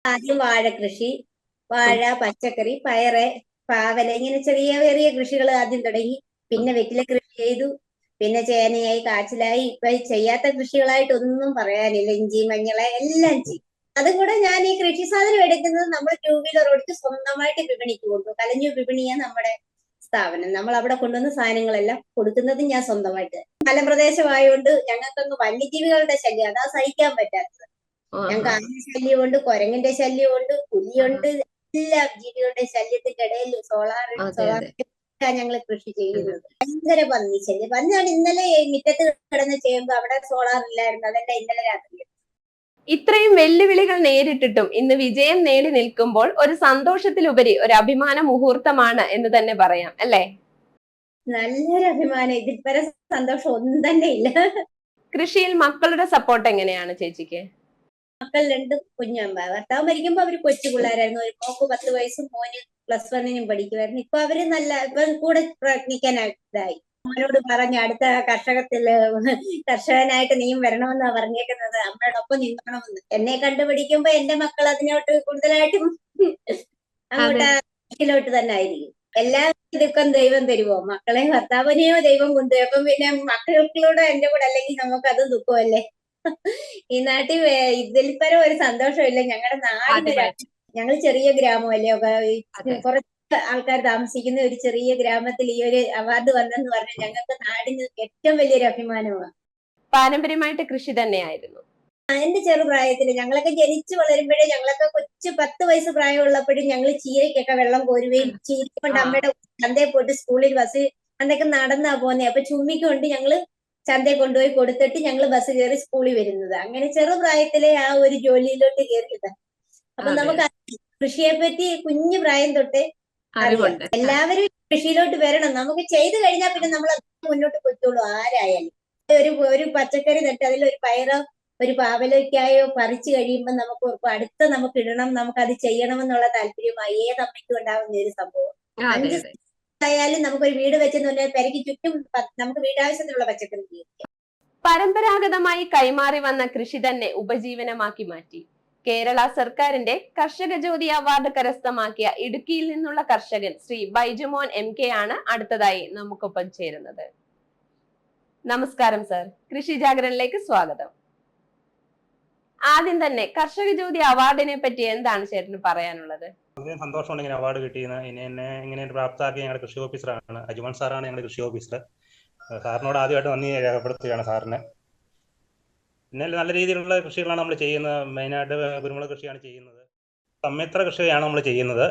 ആദ്യം വാഴ കൃഷി, വാഴ, പച്ചക്കറി, പയറ്, പാവല, ഇങ്ങനെ ചെറിയ ചെറിയ കൃഷികൾ ആദ്യം തുടങ്ങി. പിന്നെ വെറ്റില കൃഷി ചെയ്തു. പിന്നെ ചേനയായി, കാച്ചിലായി. ഇപ്പൊ ചെയ്യാത്ത കൃഷികളായിട്ടൊന്നും പറയാനില്ല. ഇഞ്ചി, മഞ്ഞള് എല്ലാം ചെയ്യും. അതുകൂടെ ഞാൻ ഈ കൃഷി സാധനം എടുക്കുന്നത് നമ്മൾ 2 വീലർ ഓടിച്ച് സ്വന്തമായിട്ട് വിപണിക്ക് കൊണ്ടു. കലഞ്ഞു വിപണിയാണ് നമ്മുടെ സ്ഥാപനം. നമ്മൾ അവിടെ കൊണ്ടുവന്ന സാധനങ്ങളെല്ലാം കൊടുക്കുന്നത് ഞാൻ സ്വന്തമായിട്ട്. മലമ്പ്രദേശമായോണ്ട് ഞങ്ങൾക്കങ്ങ് വന്യജീവികളുടെ ശല്യം അതാ സഹിക്കാൻ പറ്റാത്തത്. ഞങ്ങൾക്ക് ആന ശല്യമുണ്ട്, കുരങ്ങിന്റെ ശല്യമുണ്ട്, പുലിയുണ്ട്, എല്ലാ ജീവികളുടെ ശല്യത്തിന്റെ ഇടയിൽ സോളാർ ഞങ്ങൾ കൃഷി ചെയ്യുന്നത്. ഭയങ്കര പന്നി ശല്യം. പന്നിയാണ് ഇന്നലെ മുറ്റത്ത് കിടന്ന് ചെയ്യുമ്പോ അവിടെ സോളാർ ഇല്ലായിരുന്നു. അതെല്ലാം ഇന്നലെ രാത്രി. ഇത്രയും വെല്ലുവിളികൾ നേരിട്ടിട്ടും ഇന്ന് വിജയം നേടി നിൽക്കുമ്പോൾ ഒരു സന്തോഷത്തിലുപരി ഒരു അഭിമാന മുഹൂർത്തമാണ് എന്ന് തന്നെ പറയാം, അല്ലേ? നല്ലൊരു അഭിമാനം. ഇതിൽ പരം സന്തോഷം ഒന്നും തന്നെ ഇല്ല. കൃഷിയിൽ മക്കളുടെ സപ്പോർട്ട് എങ്ങനെയാണ് ചേച്ചിക്ക്? മക്കൾ 2 കുഞ്ഞമ്മ. ഭർത്താവ് മരിക്കുമ്പോ അവര് കൊച്ചു പിള്ളേരായിരുന്നു. ഒരു മോക്ക് 10 വയസ്സും മോന് +1 പഠിക്കുമായിരുന്നു. ഇപ്പൊ അവര് ഇപ്പം കൂടെ പ്രയത്നിക്കാനായിട്ടായി. മോനോട് പറഞ്ഞ അടുത്ത കർഷകനായിട്ട് നീയും വരണമെന്നാ പറഞ്ഞേക്കുന്നത്. അമ്മയോടൊപ്പം നിന്നണമെന്ന്. എന്നെ കണ്ടുപിടിക്കുമ്പോ എന്റെ മക്കൾ അതിനോട്ട് കൂടുതലായിട്ടും അങ്ങോട്ട് തന്നെ ആയിരിക്കും. എല്ലാ ദുഃഖം ദൈവം തരുമോ? മക്കളെ ഭർത്താവിനെയോ ദൈവം കൊണ്ടുപോയി. അപ്പം പിന്നെ മക്കൾക്കൂടെ എന്റെ കൂടെ അല്ലെങ്കിൽ നമുക്ക് അത് ദുഃഖമല്ലേ. ഈ നാട്ടിൽ ഇതിൽ പരം ഒരു സന്തോഷമില്ല. ഞങ്ങളുടെ നാടിന് ഞങ്ങൾ ചെറിയ ഗ്രാമമല്ലേ, അതെ. കുറച്ച് ആൾക്കാർ താമസിക്കുന്ന ഒരു ചെറിയ ഗ്രാമത്തിൽ ഈ ഒരു അവാർഡ് വന്നെന്ന് പറഞ്ഞാൽ ഞങ്ങൾക്ക് നാടിന് ഏറ്റവും വലിയൊരു അഭിമാനമാണ്. പാരമ്പര്യമായിട്ട് കൃഷി തന്നെയായിരുന്നു. എന്റെ ചെറുപ്രായത്തിൽ ഞങ്ങളൊക്കെ ജനിച്ചു വളരുമ്പോഴേ, ഞങ്ങളൊക്കെ കൊച്ചു 10 വയസ്സ് പ്രായമുള്ളപ്പോഴും ഞങ്ങൾ ചീരയ്ക്കൊക്കെ വെള്ളം കോരുകയും ചീര കൊണ്ട് അമ്മയുടെ ചന്തയിൽ പോയിട്ട് സ്കൂളിൽ ബസ് അന്നൊക്കെ നടന്നാ പോകുന്നത്. അപ്പൊ ചുമ്മിക്കൊണ്ട് ഞങ്ങള് ചന്തയിൽ കൊണ്ടുപോയി കൊടുത്തിട്ട് ഞങ്ങൾ ബസ് കയറി സ്കൂളിൽ വരുന്നത്. അങ്ങനെ ചെറുപ്രായത്തിലെ ആ ഒരു ജോലിയിലോട്ട് കയറിയത്. അപ്പൊ അതെ. നമുക്ക് കൃഷിയെ പറ്റി കുഞ്ഞു പ്രായം തൊട്ടേ അറിയാം. അറിവുണ്ട്. എല്ലാവരും കൃഷിയിലോട്ട് വരണം. നമുക്ക് ചെയ്തു കഴിഞ്ഞാൽ പിന്നെ നമ്മൾ മുന്നോട്ട് പോയിക്കോളൂ ആരായാലും. ഒരു പച്ചക്കറി നട്ട് അതിൽ ഒരു പയറോ ഒരു പാവലക്കായോ പറിച്ചു കഴിയുമ്പോൾ നമുക്ക് ഓർക്കും അടുത്ത നമുക്ക് ഇടണം, നമുക്ക് അത് ചെയ്യണമെന്നുള്ള താല്പര്യമായി ഏത് അമ്മയ്ക്കും ഉണ്ടാവുന്ന ഒരു സംഭവം. അതെ 5 അതെ ആയാലും നമുക്കൊരു വീട് വെച്ചെന്ന് പറഞ്ഞാൽ പെരയ്ക്ക് ചുറ്റും നമുക്ക് വീട്ടാവശ്യത്തിനുള്ള പച്ചക്കറി ചെയ്യും. പരമ്പരാഗതമായി കൈമാറി വന്ന കൃഷി തന്നെ ഉപജീവനമാക്കി മാറ്റി. കേരള സർക്കാരിന്റെ കർഷക ജ്യോതി അവാർഡ് കരസ്ഥമാക്കിയ ഇടുക്കിയിൽ നിന്നുള്ള കർഷകൻ ശ്രീ ബൈജുമോൻ MK ആണ് അടുത്തതായി നമുക്കൊപ്പം ചേരുന്നത്. നമസ്കാരം സർ, കൃഷി ജാഗരണിലേക്ക് സ്വാഗതം. ആദ്യം തന്നെ കർഷക ജ്യോതി അവാർഡിനെ പറ്റി എന്താണ് ചേട്ടന് പറയാനുള്ളത്? വളരെ സന്തോഷമുണ്ട് ഇങ്ങനെ അവാർഡ് കിട്ടിയെന്ന്. എന്നെ ഇങ്ങനെ പ്രാപ്തമാക്കിയ ഞങ്ങളുടെ കൃഷി ഓഫീസറാണ് അജുമൻ സാറാണ് ഞങ്ങളുടെ കൃഷി ഓഫീസർ. സാറിനോട് ആദ്യമായിട്ട് നന്ദി രേഖപ്പെടുത്തുകയാണ് സാറിന്. പിന്നെ നല്ല രീതിയിലുള്ള കൃഷികളാണ് നമ്മൾ ചെയ്യുന്നത്. മെയിനായിട്ട് കുരുമുളക് കൃഷിയാണ് ചെയ്യുന്നത്. സമ്മിശ്ര കൃഷിയാണ് നമ്മൾ ചെയ്യുന്നത്.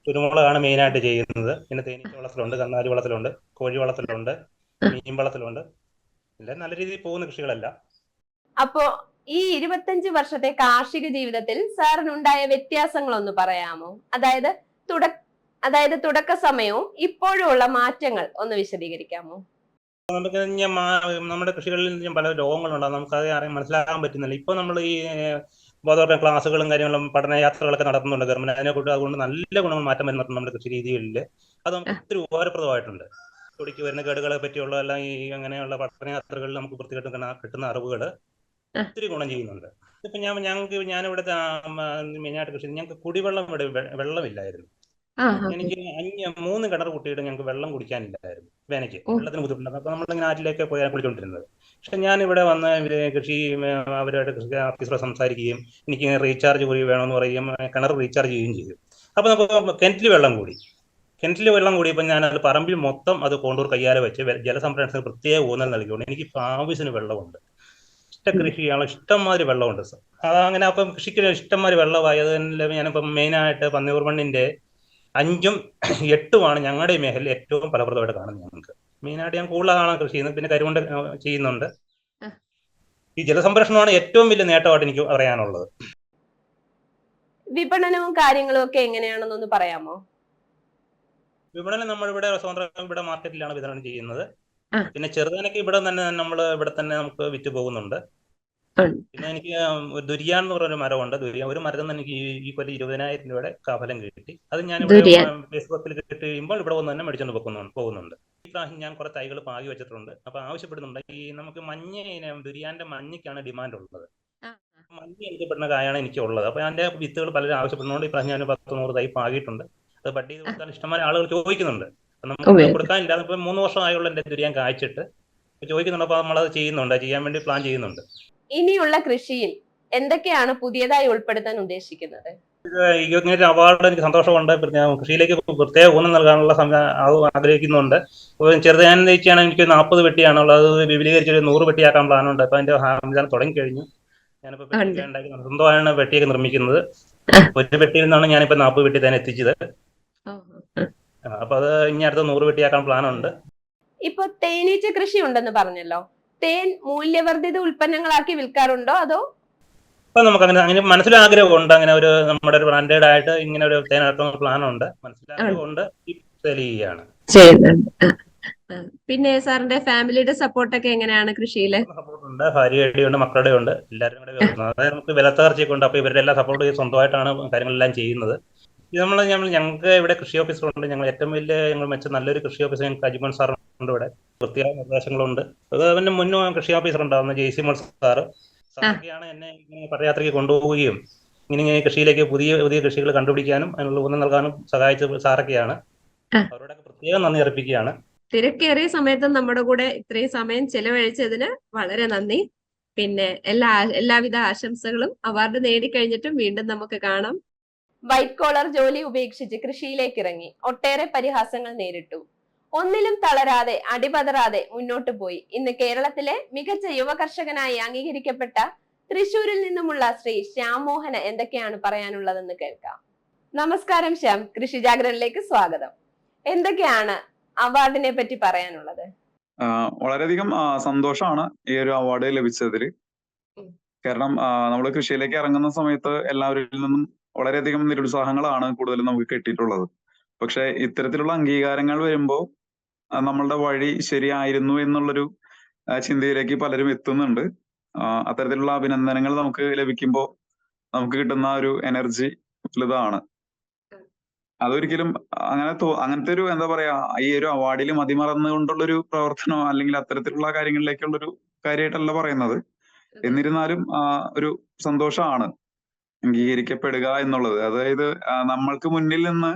കുരുമുളകാണ് മെയിനായിട്ട് ചെയ്യുന്നത്. പിന്നെ തേനീച്ച വളത്തിലുണ്ട്, കന്നാലി വളത്തിലുണ്ട്, കോഴി വളത്തിലുണ്ട്, മീൻ വളത്തിലുണ്ട്. എല്ലാം നല്ല രീതിയിൽ പോകുന്ന കൃഷികളല്ല. അപ്പോ ഈ 25 വർഷത്തെ കാർഷിക ജീവിതത്തിൽ സാറിനുണ്ടായ വ്യത്യാസങ്ങളൊന്ന് പറയാമോ? അതായത് തുടക്ക സമയവും ഇപ്പോഴും ഉള്ള മാറ്റങ്ങൾ ഒന്ന് വിശദീകരിക്കാമോ? നമുക്ക് നമ്മുടെ കൃഷികളിൽ പല രോഗങ്ങളുണ്ടാകും. നമുക്കത് മനസ്സിലാക്കാൻ പറ്റുന്നില്ല. ഇപ്പോൾ നമ്മൾ ഈ ബോധവൽക്കരണ ക്ലാസ്സുകളും കാര്യങ്ങളും പഠനയാത്രകളൊക്കെ നടത്തുന്നുണ്ട് ഗവൺമെന്റ്. അതിനെക്കുറിച്ച് അതുകൊണ്ട് നല്ല ഗുണങ്ങൾ മാറ്റം വരുന്നുണ്ട് നമ്മുടെ കൃഷി രീതികളിൽ. അത് നമുക്ക് ഒത്തിരി ഉപകാരപ്രദമായിട്ടുണ്ട്. തൊടിക്ക് വരുന്ന കേടുകളെ പറ്റിയുള്ള എല്ലാം ഈ അങ്ങനെയുള്ള പഠനയാത്രകളിൽ നമുക്ക് വൃത്തികെട്ട് കിട്ടുന്ന അറിവുകൾ ഒത്തിരി ഗുണം ചെയ്യുന്നുണ്ട്. ഇപ്പൊ ഞാനിവിടെ മെയിനായിട്ട് കൃഷി, ഞങ്ങൾക്ക് കുടിവെള്ളം ഇവിടെ വെള്ളമില്ലായിരുന്നു. എനിക്ക് 3 കിണർ കുട്ടിയിട്ട് ഞങ്ങൾക്ക് വെള്ളം കുടിക്കാനില്ലായിരുന്നു. വേനയ്ക്ക് വെള്ളത്തിന് ബുദ്ധിമുട്ടുണ്ട്. അപ്പൊ നമ്മളിങ്ങനെ ആറ്റിലേക്ക് പോയാൽ കുളിച്ചോണ്ടിരുന്നത്. പക്ഷെ ഞാനിവിടെ വന്ന് കൃഷി അവരുമായിട്ട് കൃഷി ഓഫീസറെ സംസാരിക്കുകയും എനിക്ക് റീചാർജ് കൂടി വേണമെന്ന് പറയുകയും കിണർ റീചാർജ് ചെയ്യുകയും ചെയ്തു. അപ്പൊ നമുക്ക് കിണറ്റിൽ വെള്ളം കൂടിയപ്പോൾ ഞാൻ അത് പറമ്പിൽ മൊത്തം അത് കോണ്ടൂർ കയ്യാല വെച്ച് ജലസംരക്ഷണത്തിന് പ്രത്യേക ഊന്നൽ നൽകിക്കൊണ്ട് എനിക്ക് ആവശ്യത്തിന് വെള്ളമുണ്ട്. കൃഷിയാണ് ഇഷ്ടംമാതിരി വെള്ളമുണ്ട് സർ. അതങ്ങനെ അപ്പം കൃഷിക്ക് ഇഷ്ടംമാതിരി വെള്ളമായി. അത് തന്നെ ഞാനിപ്പം മെയിനായിട്ട് പന്നിയൂർ മണ്ണിന്റെ 5ഉം 8ഉമാണ് ഞങ്ങളുടെ ഈ മേഖലയിൽ ഏറ്റവും ഫലപ്രദമായിട്ട് കാണുന്നത്. ഞങ്ങൾക്ക് മെയിനായിട്ട് ഞാൻ കൂടുതലാണ് കൃഷി ചെയ്യുന്നത്. പിന്നെ കരികൊണ്ട് ചെയ്യുന്നുണ്ട്. ഈ ജലസംരക്ഷണമാണ് ഏറ്റവും വലിയ നേട്ടമായിട്ട് എനിക്ക് പറയാനുള്ളത്. വിപണനവും കാര്യങ്ങളും ഒക്കെ എങ്ങനെയാണെന്നൊന്ന് പറയാമോ? വിപണനം നമ്മളിവിടെ സ്വന്തം ഇവിടെ മാർക്കറ്റിലാണ് വിതരണം ചെയ്യുന്നത്. പിന്നെ ചെറുതാനൊക്കെ ഇവിടെ തന്നെ നമുക്ക് വിറ്റ് പോകുന്നുണ്ട്. പിന്നെ എനിക്ക് ദുരിയാൻ എന്ന് പറഞ്ഞൊരു മരമുണ്ട്. ഒരു മരത്തിൽ നിന്ന് എനിക്ക് ഈ കൊല്ലം 20,000 രൂപയുടെ കാഫലം കിട്ടി. അത് ഞാൻ ഇവിടെ ഫേസ്ബുക്കിൽ കിട്ടി കഴിയുമ്പോൾ ഇവിടെ വന്ന് തന്നെ മേടിച്ചുകൊണ്ട് പോകുന്നുണ്ട്. ഈ പ്രാവശ്യം ഞാൻ കുറെ തൈകൾ പാകി വെച്ചിട്ടുണ്ട്. അപ്പൊ ആവശ്യപ്പെടുന്നുണ്ട്. ഈ നമുക്ക് ദുരിയാന്റെ മഞ്ഞയ്ക്കാണ് ഡിമാൻഡ് ഉള്ളത്. മഞ്ഞ എനിക്ക് പെടുന്ന കായാണ് എനിക്ക് ഉള്ളത്. അപ്പൊ അതിന്റെ വിത്തുകൾ പലരും ആവശ്യപ്പെടുന്നുണ്ട്. ഈ പ്രാവശ്യം ഞാൻ 10-100 തൈ പാകിയിട്ടുണ്ട്. അത് ബഡ് ചെയ്ത് കൊടുത്താൽ ഇഷ്ടംമാതിരി ആളുകൾ ചോദിക്കുന്നുണ്ട്. നമുക്ക് കൊടുക്കാനില്ല. ഇപ്പൊ 3 വർഷമായുള്ള എന്റെ ദുരിയാൻ കായ്ച്ചിട്ട് ചോദിക്കുന്നുണ്ട്. അപ്പൊ നമ്മളത് ചെയ്യാൻ വേണ്ടി പ്ലാൻ ചെയ്യുന്നുണ്ട്. ഇനിയുള്ള കൃഷിയിൽ എന്തൊക്കെയാണ് പുതിയതായി ഉൾപ്പെടുത്താൻ ഉദ്ദേശിക്കുന്നത്? ഇങ്ങനെ അവാർഡ് എനിക്ക് സന്തോഷമുണ്ട്. കൃഷിയിലേക്ക് പ്രത്യേക ഊന്നൽ നൽകാനുള്ള ആഗ്രഹിക്കുന്നുണ്ട്. ചെറുതാൻ തേച്ചാണ് എനിക്ക് 40 വെട്ടിയാണുള്ളത്. അത് വിപുലീകരിച്ച് 100 വെട്ടിയാക്കാൻ പ്ലാനുണ്ട്. അപ്പൊ അതിന്റെ സംവിധാനം തുടങ്ങി കഴിഞ്ഞു. ഞാനിപ്പോ സ്വന്തമാണ് വെട്ടിയൊക്കെ നിർമ്മിക്കുന്നത്. ഒരു വെട്ടിയിൽ നിന്നാണ് ഞാനിപ്പോ 40 വെട്ടി തന്നെ എത്തിച്ചത്. അപ്പൊ അത് ഇനി അടുത്ത 100 വെട്ടിയാക്കാൻ പ്ലാനുണ്ട്. ഇപ്പൊ തേനീച്ച കൃഷി ഉണ്ടെന്ന് പറഞ്ഞല്ലോ. തേൻ മൂല്യവർദ്ധിത ഉൽപ്പന്നങ്ങളാക്കി വിൽക്കാറുണ്ടോ? അതോ അപ്പൊ നമുക്ക് അങ്ങനെ മനസ്സിലാഗ്രഹമുണ്ട്. അങ്ങനെ ഒരു നമ്മുടെ ഒരു ബ്രാൻഡഡ് ആയിട്ട് ഇങ്ങനെ ഒരു തേൻ ഇറക്കുന്ന പ്ലാനുണ്ട്. മനസ്സിലാഗ്രഹമുണ്ട്. ചെയ്യുകയാണ്. പിന്നെ സാറിന്റെ ഫാമിലിയുടെ സപ്പോർട്ടൊക്കെ എങ്ങനെയാണ് കൃഷിയില്? സപ്പോർട്ടുണ്ട്. ഭാര്യയുടെ ഉണ്ട്, മക്കളുടെ ഉണ്ട്. എല്ലാവരും കൂടെ അതായത് നമുക്ക് വിലത്തകർച്ചയൊക്കെ ഉണ്ട്. അപ്പൊ ഇവരുടെ എല്ലാ സപ്പോർട്ട് ചെയ്ത് സ്വന്തമായിട്ടാണ് കാര്യങ്ങളെല്ലാം ചെയ്യുന്നത്. ഇത് ഞങ്ങൾക്ക് ഇവിടെ കൃഷി ഓഫീസറുണ്ട്. ഞങ്ങൾ ഏറ്റവും വലിയ നല്ലൊരു കൃഷി ഓഫീസർ ഞങ്ങൾക്ക് അജിമൻ സാറുണ്ട്. ഇവിടെ വൃത്തിയായ നിർദ്ദേശങ്ങളുണ്ട്. അത് അവന്റെ മുന്നും കൃഷി ഓഫീസർ ഉണ്ടാവുന്ന ജെയ്സിമോൾ സാറൊക്കെയാണ് എന്നെ പദയാത്രയ്ക്ക് കൊണ്ടുപോവുകയും ഇങ്ങനെ കൃഷിയിലേക്ക് പുതിയ കൃഷികൾ കണ്ടുപിടിക്കാനും അതിനുള്ള ഊന്നൽ നൽകാനും സഹായിച്ച സാറൊക്കെയാണ്. അവരോടൊക്കെ പ്രത്യേകം നന്ദി അർപ്പിക്കുകയാണ്. തിരക്കേറിയ സമയത്തും നമ്മുടെ കൂടെ ഇത്രയും സമയം ചെലവഴിച്ചതിന് വളരെ നന്ദി. പിന്നെ എല്ലാവിധ ആശംസകളും. അവാർഡ് നേടിക്കഴിഞ്ഞിട്ടും വീണ്ടും നമുക്ക് കാണാം. വൈറ്റ് കോളർ ജോലി ഉപേക്ഷിച്ച് കൃഷിയിലേക്ക് ഇറങ്ങി. ഒട്ടേറെ പരിഹാസങ്ങൾ നേരിട്ടു. ഒന്നിലും തളരാതെ അടിപതറാതെ മുന്നോട്ടു പോയി. ഇന്ന് കേരളത്തിലെ മികച്ച യുവ കർഷകനായി അംഗീകരിക്കപ്പെട്ട തൃശൂരിൽ നിന്നുമുള്ള ശ്രീ ശ്യാം മോഹന് എന്തൊക്കെയാണ് പറയാനുള്ളതെന്ന് കേൾക്കാം. നമസ്കാരം ശ്യാം, കൃഷി ജാഗരണിലേക്ക് സ്വാഗതം. എന്തൊക്കെയാണ് അവാർഡിനെ പറ്റി പറയാനുള്ളത്? വളരെയധികം സന്തോഷമാണ് ഈ ഒരു അവാർഡ് ലഭിച്ചതിൽ. കാരണം നമ്മൾ കൃഷിയിലേക്ക് ഇറങ്ങുന്ന സമയത്ത് എല്ലാവരിൽ നിന്നും വളരെയധികം നിരുത്സാഹങ്ങളാണ് കൂടുതലും നമുക്ക് കിട്ടിയിട്ടുള്ളത്. പക്ഷെ ഇത്തരത്തിലുള്ള അംഗീകാരങ്ങൾ വരുമ്പോൾ നമ്മളുടെ വഴി ശരിയായിരുന്നു എന്നുള്ളൊരു ചിന്തയിലേക്ക് പലരും എത്തുന്നുണ്ട്. അത്തരത്തിലുള്ള അഭിനന്ദനങ്ങൾ നമുക്ക് ലഭിക്കുമ്പോൾ നമുക്ക് കിട്ടുന്ന ഒരു എനർജി വലുതാണ്. അതൊരിക്കലും അങ്ങനത്തെ ഒരു എന്താ പറയാ, ഈ ഒരു അവാർഡിൽ മതിമറന്നുകൊണ്ടുള്ളൊരു പ്രവർത്തനം അല്ലെങ്കിൽ അത്തരത്തിലുള്ള കാര്യങ്ങളിലേക്കുള്ളൊരു കാര്യമായിട്ടല്ല പറയുന്നത്. എന്നിരുന്നാലും ഒരു സന്തോഷമാണ് അംഗീകരിക്കപ്പെടുക എന്നുള്ളത്. അതായത് നമ്മൾക്ക് മുന്നിൽ നിന്ന്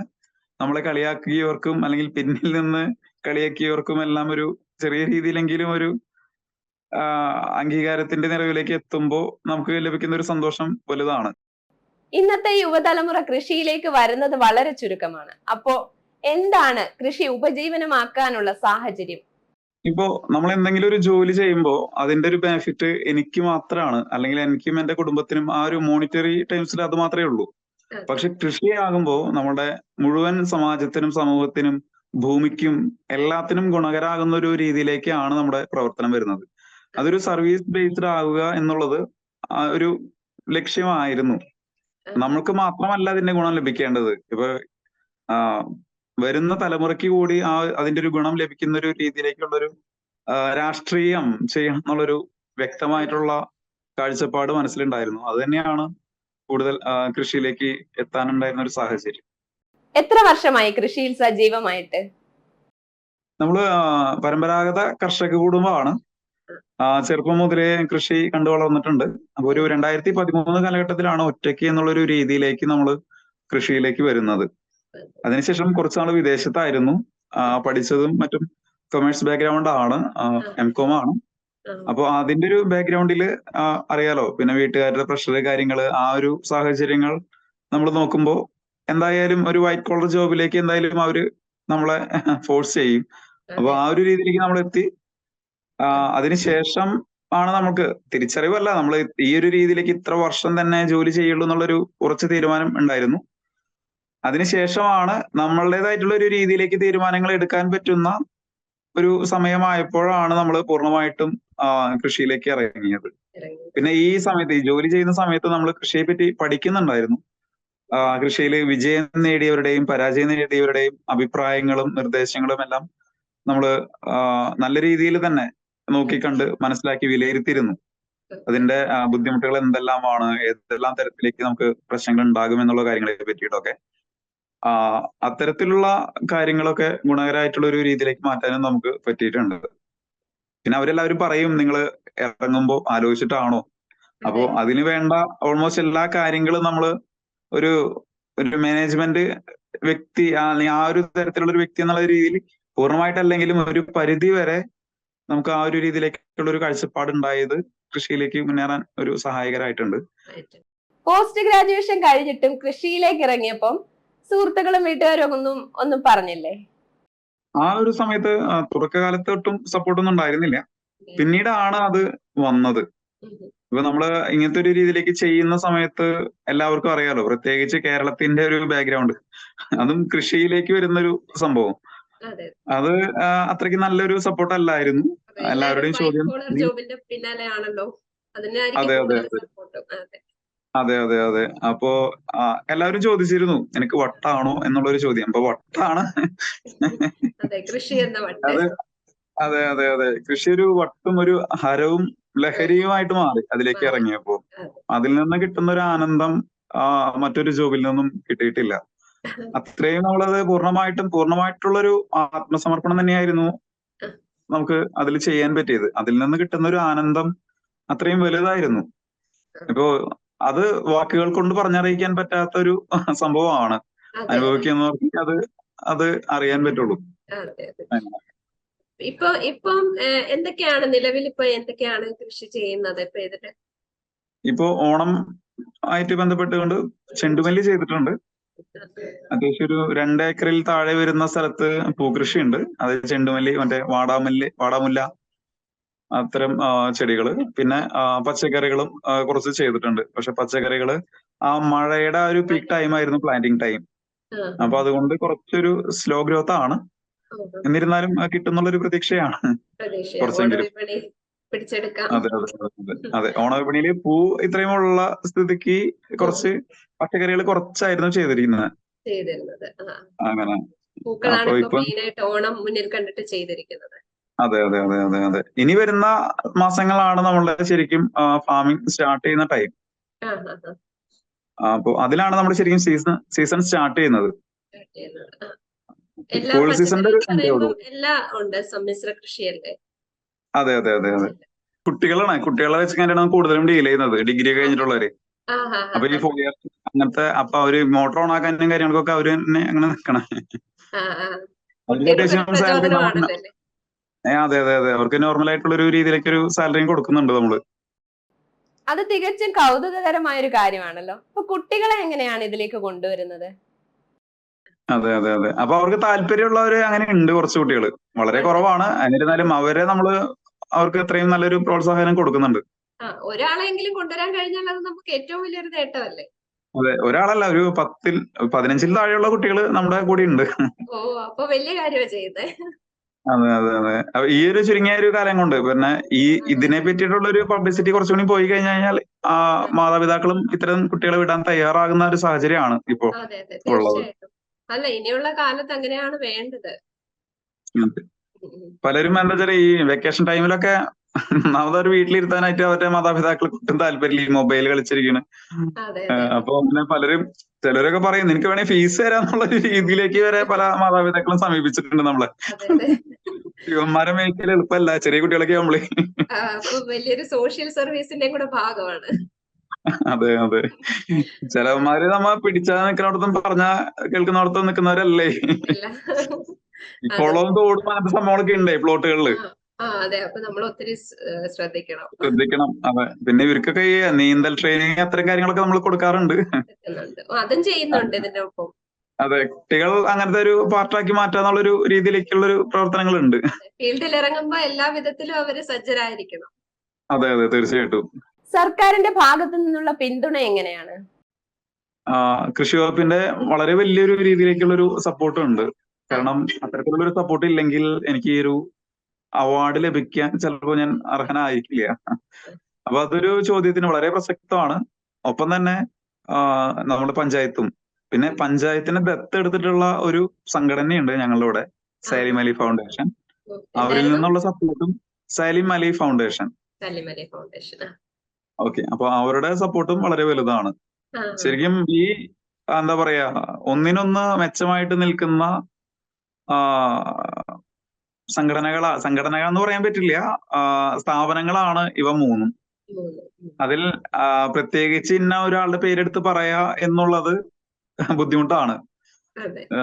നമ്മളെ കളിയാക്കിയവർക്കും അല്ലെങ്കിൽ പിന്നിൽ നിന്ന് കളിയാക്കിയവർക്കും എല്ലാം ഒരു ചെറിയ രീതിയിലെങ്കിലും ഒരു അംഗീകാരത്തിന്റെ നിറവിലേക്ക് എത്തുമ്പോൾ നമുക്ക് ലഭിക്കുന്ന ഒരു സന്തോഷം വലുതാണ്. ഇന്നത്തെ യുവതലമുറ കൃഷിയിലേക്ക് വരുന്നത് വളരെ ചുരുക്കമാണ്. അപ്പോ എന്താണ് കൃഷി ഉപജീവനമാക്കാനുള്ള സാഹചര്യം? ഇപ്പോ നമ്മൾ എന്തെങ്കിലും ഒരു ജോലി ചെയ്യുമ്പോൾ അതിന്റെ ഒരു ബെനിഫിറ്റ് എനിക്ക് മാത്രമാണ്, അല്ലെങ്കിൽ എനിക്കും എന്റെ കുടുംബത്തിനും ആ ഒരു മോണിറ്ററി ടൈംസിൽ അത് മാത്രമേ ഉള്ളൂ. പക്ഷെ കൃഷിയാകുമ്പോൾ നമ്മുടെ മുഴുവൻ സമാജത്തിനും സമൂഹത്തിനും ഭൂമിക്കും എല്ലാത്തിനും ഗുണകരാകുന്ന ഒരു രീതിയിലേക്കാണ് നമ്മുടെ പ്രവർത്തനം വരുന്നത്. അതൊരു സർവീസ് ബേസ്ഡ് ആവുക എന്നുള്ളത് ഒരു ലക്ഷ്യമായിരുന്നു. നമ്മൾക്ക് മാത്രമല്ല അതിന്റെ ഗുണം ലഭിക്കേണ്ടത്. ഇപ്പൊ വരുന്ന തലമുറയ്ക്ക് കൂടി അതിന്റെ ഒരു ഗുണം ലഭിക്കുന്ന ഒരു രീതിയിലേക്കുള്ളൊരു രാഷ്ട്രീയം ചെയ്യണം എന്നുള്ളൊരു വ്യക്തമായിട്ടുള്ള കാഴ്ചപ്പാട് മനസ്സിലുണ്ടായിരുന്നു. അത് തന്നെയാണ് കൂടുതൽ കൃഷിയിലേക്ക് എത്താനുണ്ടായിരുന്ന ഒരു സാഹചര്യം. എത്ര വർഷമായി കൃഷിയിൽ സജീവമായിട്ട്? നമ്മള് പരമ്പരാഗത കർഷക കുടുംബമാണ്. ചെറുപ്പം മുതലേ കൃഷി കണ്ടു വളർന്നിട്ടുണ്ട്. അപ്പൊ ഒരു 2013 കാലഘട്ടത്തിലാണ് ഒറ്റയ്ക്ക് എന്നുള്ളൊരു രീതിയിലേക്ക് നമ്മൾ കൃഷിയിലേക്ക് വരുന്നത്. അതിനുശേഷം കുറച്ചുനാൾ വിദേശത്തായിരുന്നു. പഠിച്ചതും മറ്റും കൊമേഴ്സ് ബാക്ക്ഗ്രൗണ്ട് ആണ്, M.Com ആണ്. അപ്പൊ അതിന്റെ ഒരു ബാക്ക്ഗ്രൗണ്ടില് അറിയാലോ, പിന്നെ വീട്ടുകാരുടെ പ്രഷർ കാര്യങ്ങള്, ആ ഒരു സാഹചര്യങ്ങൾ നമ്മൾ നോക്കുമ്പോൾ എന്തായാലും ഒരു വൈറ്റ് കോളർ ജോബിലേക്ക് എന്തായാലും അവര് നമ്മളെ ഫോഴ്സ് ചെയ്യും. അപ്പൊ ആ ഒരു രീതിയിലേക്ക് നമ്മൾ എത്തി. അതിനുശേഷം ആണ് നമുക്ക് തിരിച്ചറിവല്ല, നമ്മൾ ഈ ഒരു രീതിയിലേക്ക് ഇത്ര വർഷം തന്നെ ജോലി ചെയ്യുള്ളൂ എന്നുള്ളൊരു ഉറച്ച തീരുമാനം ഉണ്ടായിരുന്നു. അതിനുശേഷമാണ് നമ്മളുടേതായിട്ടുള്ള ഒരു രീതിയിലേക്ക് തീരുമാനങ്ങൾ എടുക്കാൻ പറ്റുന്ന ഒരു സമയമായപ്പോഴാണ് നമ്മൾ പൂർണ്ണമായിട്ടും കൃഷിയിലേക്ക് ഇറങ്ങിയത്. പിന്നെ ഈ സമയത്ത്, ഈ ജോലി ചെയ്യുന്ന സമയത്ത് നമ്മൾ കൃഷിയെ പറ്റി പഠിക്കുന്നുണ്ടായിരുന്നു. കൃഷിയിൽ വിജയം നേടിയവരുടെയും പരാജയം നേടിയവരുടെയും അഭിപ്രായങ്ങളും നിർദ്ദേശങ്ങളും എല്ലാം നമ്മള് നല്ല രീതിയിൽ തന്നെ നോക്കിക്കണ്ട് മനസ്സിലാക്കി വിലയിരുത്തിയിരുന്നു. അതിന്റെ ബുദ്ധിമുട്ടുകൾ എന്തെല്ലാമാണ്, ഏതെല്ലാം തരത്തിലേക്ക് നമുക്ക് പ്രശ്നങ്ങൾ ഉണ്ടാകും എന്നുള്ള കാര്യങ്ങളെ പറ്റിയിട്ടൊക്കെ അത്തരത്തിലുള്ള കാര്യങ്ങളൊക്കെ ഗുണകരമായിട്ടുള്ള ഒരു രീതിയിലേക്ക് മാറ്റാനും നമുക്ക് പറ്റിയിട്ടുണ്ട്. പിന്നെ അവരെല്ലാവരും പറയും, നിങ്ങൾ ഇറങ്ങുമ്പോൾ ആലോചിച്ചിട്ടാണോ? അപ്പോ അതിന് വേണ്ട ഓൾമോസ്റ്റ് എല്ലാ കാര്യങ്ങളും നമ്മൾ ഒരു മാനേജ്മെന്റ് വ്യക്തി, ആ ഒരു തരത്തിലുള്ള ഒരു വ്യക്തി എന്നുള്ള രീതിയിൽ പൂർണ്ണമായിട്ടല്ലെങ്കിലും ഒരു പരിധി വരെ നമുക്ക് ആ ഒരു രീതിയിലേക്കുള്ള ഒരു കാഴ്ചപ്പാട് ഉണ്ടായത് കൃഷിയിലേക്ക് മുന്നേറാൻ ഒരു സഹായകരമായിട്ടുണ്ട്. പോസ്റ്റ് ഗ്രാജുവേഷൻ കഴിഞ്ഞിട്ടും കൃഷിയിലേക്ക് ഇറങ്ങിയപ്പം സുഹൃത്തുക്കളും വീട്ടുകാരും ഒന്നും പറഞ്ഞില്ലേ? ആ ഒരു സമയത്ത് തുടക്കകാലത്ത് ഒട്ടും സപ്പോർട്ടൊന്നും ഉണ്ടായിരുന്നില്ല. പിന്നീടാണ് അത് വന്നത്. ഇപ്പൊ നമ്മള് ഇങ്ങനത്തെ ഒരു രീതിയിലേക്ക് ചെയ്യുന്ന സമയത്ത് എല്ലാവർക്കും അറിയാലോ, പ്രത്യേകിച്ച് കേരളത്തിന്റെ ഒരു ബാക്ക്ഗ്രൗണ്ട്, അതും കൃഷിയിലേക്ക് വരുന്നൊരു സംഭവം, അത് അത്രയ്ക്ക് നല്ലൊരു സപ്പോർട്ട് അല്ലായിരുന്നു. എല്ലാവരുടെയും ചോദ്യം ജോബിന്റെ പിന്നാലെയാണല്ലോ. അതെ അതെ അതെ അതെ അതെ അപ്പോ എല്ലാവരും ചോദിച്ചിരുന്നു, എനിക്ക് വട്ടാണോ എന്നുള്ളൊരു ചോദ്യം. അപ്പൊ വട്ടാണ്. അത് അതെ അതെ അതെ കൃഷി ഒരു വട്ടും ഒരു ഹരവും ലഹരിയുമായിട്ട് മാറി അതിലേക്ക് ഇറങ്ങിയപ്പോ. അതിൽ നിന്ന് കിട്ടുന്ന ഒരു ആനന്ദം മറ്റൊരു ജോബിൽ നിന്നും കിട്ടിയിട്ടില്ല. അത്രയും നമ്മളത് പൂർണ്ണമായിട്ടുള്ളൊരു ആത്മസമർപ്പണം തന്നെയായിരുന്നു നമുക്ക് അതിൽ ചെയ്യാൻ പറ്റിയത്. അതിൽ നിന്ന് കിട്ടുന്ന ഒരു ആനന്ദം അത്രയും വലുതായിരുന്നു. ഇപ്പോ അത് വാക്കുകൾ കൊണ്ട് പറഞ്ഞറിയിക്കാൻ പറ്റാത്ത ഒരു സംഭവമാണ്. അനുഭവിക്കുന്നവർക്ക് അത് അറിയാൻ പറ്റുള്ളൂ. ഇപ്പം എന്തൊക്കെയാണ് നിലവിൽ എന്തൊക്കെയാണ് കൃഷി ചെയ്യുന്നത്? ഇപ്പോ ഓണം ആയിട്ട് ബന്ധപ്പെട്ടുകൊണ്ട് ചെണ്ടുമല്ലി ചെയ്തിട്ടുണ്ട്. അത്യാവശ്യം ഒരു 2 ഏക്കറിൽ താഴെ വരുന്ന സ്ഥലത്ത് പൂക്കൃഷിയുണ്ട്. അത് ചെണ്ടുമല്ലി, മറ്റേ വാടാമുല്ല, അത്തരം ചെടികള്. പിന്നെ പച്ചക്കറികളും കുറച്ച് ചെയ്തിട്ടുണ്ട്. പക്ഷെ പച്ചക്കറികള് ആ മഴയുടെ ആ ഒരു പീക്ക് ടൈം ആയിരുന്നു പ്ലാന്റിങ് ടൈം. അപ്പൊ അതുകൊണ്ട് കുറച്ചൊരു സ്ലോ ഗ്രോത്ത് ആണ്. എന്നിരുന്നാലും കിട്ടുന്നുള്ളൊരു പ്രതീക്ഷയാണ് കുറച്ചെങ്കിലും. പിടിച്ചെടുക്കാം. അതെ അതെ അതെ അതെ. ഓണവിപണിയില് പൂ ഇത്രയും ഉള്ള സ്ഥിതിക്ക് കുറച്ച് പച്ചക്കറികൾ കുറച്ചായിരുന്നു ചെയ്തിരിക്കുന്നത്. അങ്ങനെ. പൂക്കളാണ് അപ്പൊ ഇപ്പൊ ഇപ്പം മെയിനായിട്ട് ഓണം മുന്നിൽ കണ്ടിട്ട് ചെയ്തിരിക്കുന്നത്. അതെ അതെ അതെ അതെ അതെ. ഇനി വരുന്ന മാസങ്ങളാണ് നമ്മളുടെ ശരിക്കും ഫാമിംഗ് സ്റ്റാർട്ട് ചെയ്യുന്ന ടൈം. അപ്പൊ അതിലാണ് നമ്മൾ ശരിക്കും സീസൺ സ്റ്റാർട്ട് ചെയ്യുന്നത്. എല്ലാ കൂൾ സീസണിന്റെ പച്ചക്കറി ഒരു എൻഡേ ഉള്ളൂ. പറയുമ്പോൾ എല്ലാം ഉണ്ട്, സമ്മിശ്ര കൃഷിയല്ലേ. അതെ അതെ അതെ അതെ. കുട്ടികളെ വെച്ച് കണ്ടാണ് കൂടുതലും ഡീൽ ചെയ്യുന്നത്, ഡിഗ്രി കഴിഞ്ഞിട്ടുള്ളവര്. അപ്പൊ ഈ 4 ഇയർ അങ്ങനത്തെ, അപ്പൊ അവര് മോട്ടോർ ഓൺ ആക്കാനും കാര്യങ്ങൾക്കൊക്കെ അവര് തന്നെ അങ്ങനെ നിൽക്കണം. അവർക്ക് അത്യാവശ്യം സാലറി പ്രചോദനമാണല്ലേ. അതെ അതെ അതെ. അവർക്ക് നോർമൽ ആയിട്ടുള്ള ഒരു രീതിയിലേക്ക് ഒരു സാലറിയും കൊടുക്കുന്നുണ്ട് നമ്മള്. അത് തികച്ചും കൗതുകകരമായ ഒരു കാര്യമാണല്ലോ. അപ്പൊ കുട്ടികളെ എങ്ങനെയാണ് ഇതിലേക്ക് കൊണ്ടുവരുന്നത്? അതെ അതെ അതെ. അപ്പൊ അവർക്ക് താല്പര്യമുള്ളവര് അങ്ങനെ ഉണ്ട്, കുറച്ച് കുട്ടികൾ. വളരെ കുറവാണ്. എന്നിരുന്നാലും അവർക്ക് അത്രയും നല്ലൊരു പ്രോത്സാഹനം കൊടുക്കുന്നുണ്ട്. ഒരാളെങ്കിലും കൊണ്ടുവരാൻ കഴിഞ്ഞാൽ അത് നമുക്ക് ഏറ്റവും വലിയൊരു നേട്ടമല്ലേ. അതെ, ഒരാളല്ല, ഒരു 15 താഴെയുള്ള കുട്ടികൾ നമ്മുടെ കൂടെ ഉണ്ട്. ഓ, അപ്പൊ വലിയ കാര്യമാണ് ചെയ്യുന്നത്. അതെ അതെ അതെ. അപ്പൊ ഈ ഒരു ചുരുങ്ങിയ ഒരു കാലം കൊണ്ട് പിന്നെ ഇതിനെ പറ്റിയിട്ടുള്ള ഒരു പബ്ലിസിറ്റി കുറച്ചുകൂടി പോയി കഴിഞ്ഞാൽ മാതാപിതാക്കളും ഇത്തരം കുട്ടികളെ വിടാൻ തയ്യാറാകുന്ന ഒരു സാഹചര്യമാണ് ഇപ്പോ അതെ അതെ, ഉള്ളത്. തീർച്ചയായിട്ടും. അല്ല, ഇനിയുള്ള കാലത്ത് അങ്ങനെയാണ് വേണ്ടത്. പലരും എന്താ വെച്ചാൽ ഈ വെക്കേഷൻ ടൈമിലൊക്കെ ഒന്നാമതൊരു വീട്ടിലിരുത്താനായിട്ട് അവരുടെ മാതാപിതാക്കൾക്ക് ഒട്ടും താല്പര്യമില്ല, ഈ മൊബൈൽ കളിച്ചിരിക്കണ്. അപ്പൊ അങ്ങനെ ചിലരൊക്കെ പറയും നിനക്ക് വേണേ ഫീസ് തരാന്നുള്ള രീതിയിലേക്ക് വരെ പല മാതാപിതാക്കളും സമീപിച്ചിട്ടുണ്ട് നമ്മളെ. യുവന്മാരെ മേയ്ക്കൽ എളുപ്പമല്ല, ചെറിയ കുട്ടികളൊക്കെ നമ്മളെ. അപ്പൊ വലിയൊരു സോഷ്യൽ സർവീസിന്റെ കൂടെ ഭാഗമാണ്. അതെ അതെ. ചിലവന്മാര് നമ്മ പിടിച്ചാൽ നിൽക്കുന്നിടത്തും പറഞ്ഞാ കേൾക്കുന്നിടത്തും നിൽക്കുന്നവരല്ലേ. ഈ കുളവും തോടും അങ്ങനത്തെ സംഭവങ്ങളൊക്കെ ഉണ്ടേ പ്ലോട്ടുകളില്. അതെ, അപ്പൊ നമ്മൾ ഒത്തിരി ശ്രദ്ധിക്കണം. അതെ. പിന്നെ ഇവർക്കൊക്കെ ഈ നീന്തൽ ട്രെയിനിങ് അത്തരം കാര്യങ്ങളൊക്കെ നമ്മൾ കൊടുക്കാറുണ്ട്. അതും ചെയ്യുന്നുണ്ട് ഇതിന്റെ ഒപ്പം. അതെ, കുട്ടികൾ അങ്ങനത്തെ ഒരു പാർട്ടാക്കി മാറ്റാന്നുള്ളൊരു രീതിയിലേക്കുള്ള ഒരു പ്രവർത്തനങ്ങളുണ്ട്. ഫീൽഡിൽ ഇറങ്ങുമ്പോ എല്ലാ വിധത്തിലും അവര് സജ്ജരായിരിക്കണം. അതെ അതെ, തീർച്ചയായിട്ടും. സർക്കാരിന്റെ ഭാഗത്തു നിന്നുള്ള പിന്തുണ എങ്ങനെയാണ്? കൃഷി വകുപ്പിന്റെ വളരെ വലിയൊരു രീതിയിലേക്കുള്ള ഒരു സപ്പോർട്ട് ഉണ്ട്. കാരണം അത്തരത്തിലുള്ള ഒരു സപ്പോർട്ട് ഇല്ലെങ്കിൽ എനിക്ക് ഈ ഒരു അവാർഡ് ലഭിക്കാൻ ചിലപ്പോൾ ഞാൻ അർഹനായിരിക്കില്ല. അപ്പൊ അതൊരു ചോദ്യത്തിന് വളരെ പ്രസക്തമാണ്. ഒപ്പം തന്നെ നമ്മുടെ പഞ്ചായത്തും, പിന്നെ പഞ്ചായത്തിനെ ദത്തെടുത്തിട്ടുള്ള ഒരു സംഘടനയുണ്ട് ഞങ്ങളുടെ ഇവിടെ, സാലിം അലി ഫൗണ്ടേഷൻ. അവരിൽ നിന്നുള്ള സപ്പോർട്ടും, സാലിം അലി ഫൗണ്ടേഷൻ. ഓക്കെ. അപ്പൊ അവരുടെ സപ്പോർട്ടും വളരെ വലുതാണ്. ശരിക്കും ഈ എന്താ പറയാ, ഒന്നിനൊന്ന് മെച്ചമായിട്ട് നിൽക്കുന്ന സംഘടനകൾ എന്ന് പറയാൻ പറ്റില്ല, സ്ഥാപനങ്ങളാണ് ഇവ മൂന്നും. അതിൽ പ്രത്യേകിച്ച് ഇന്ന ഒരാളുടെ പേരെടുത്ത് പറയാ എന്നുള്ളത് ബുദ്ധിമുട്ടാണ്.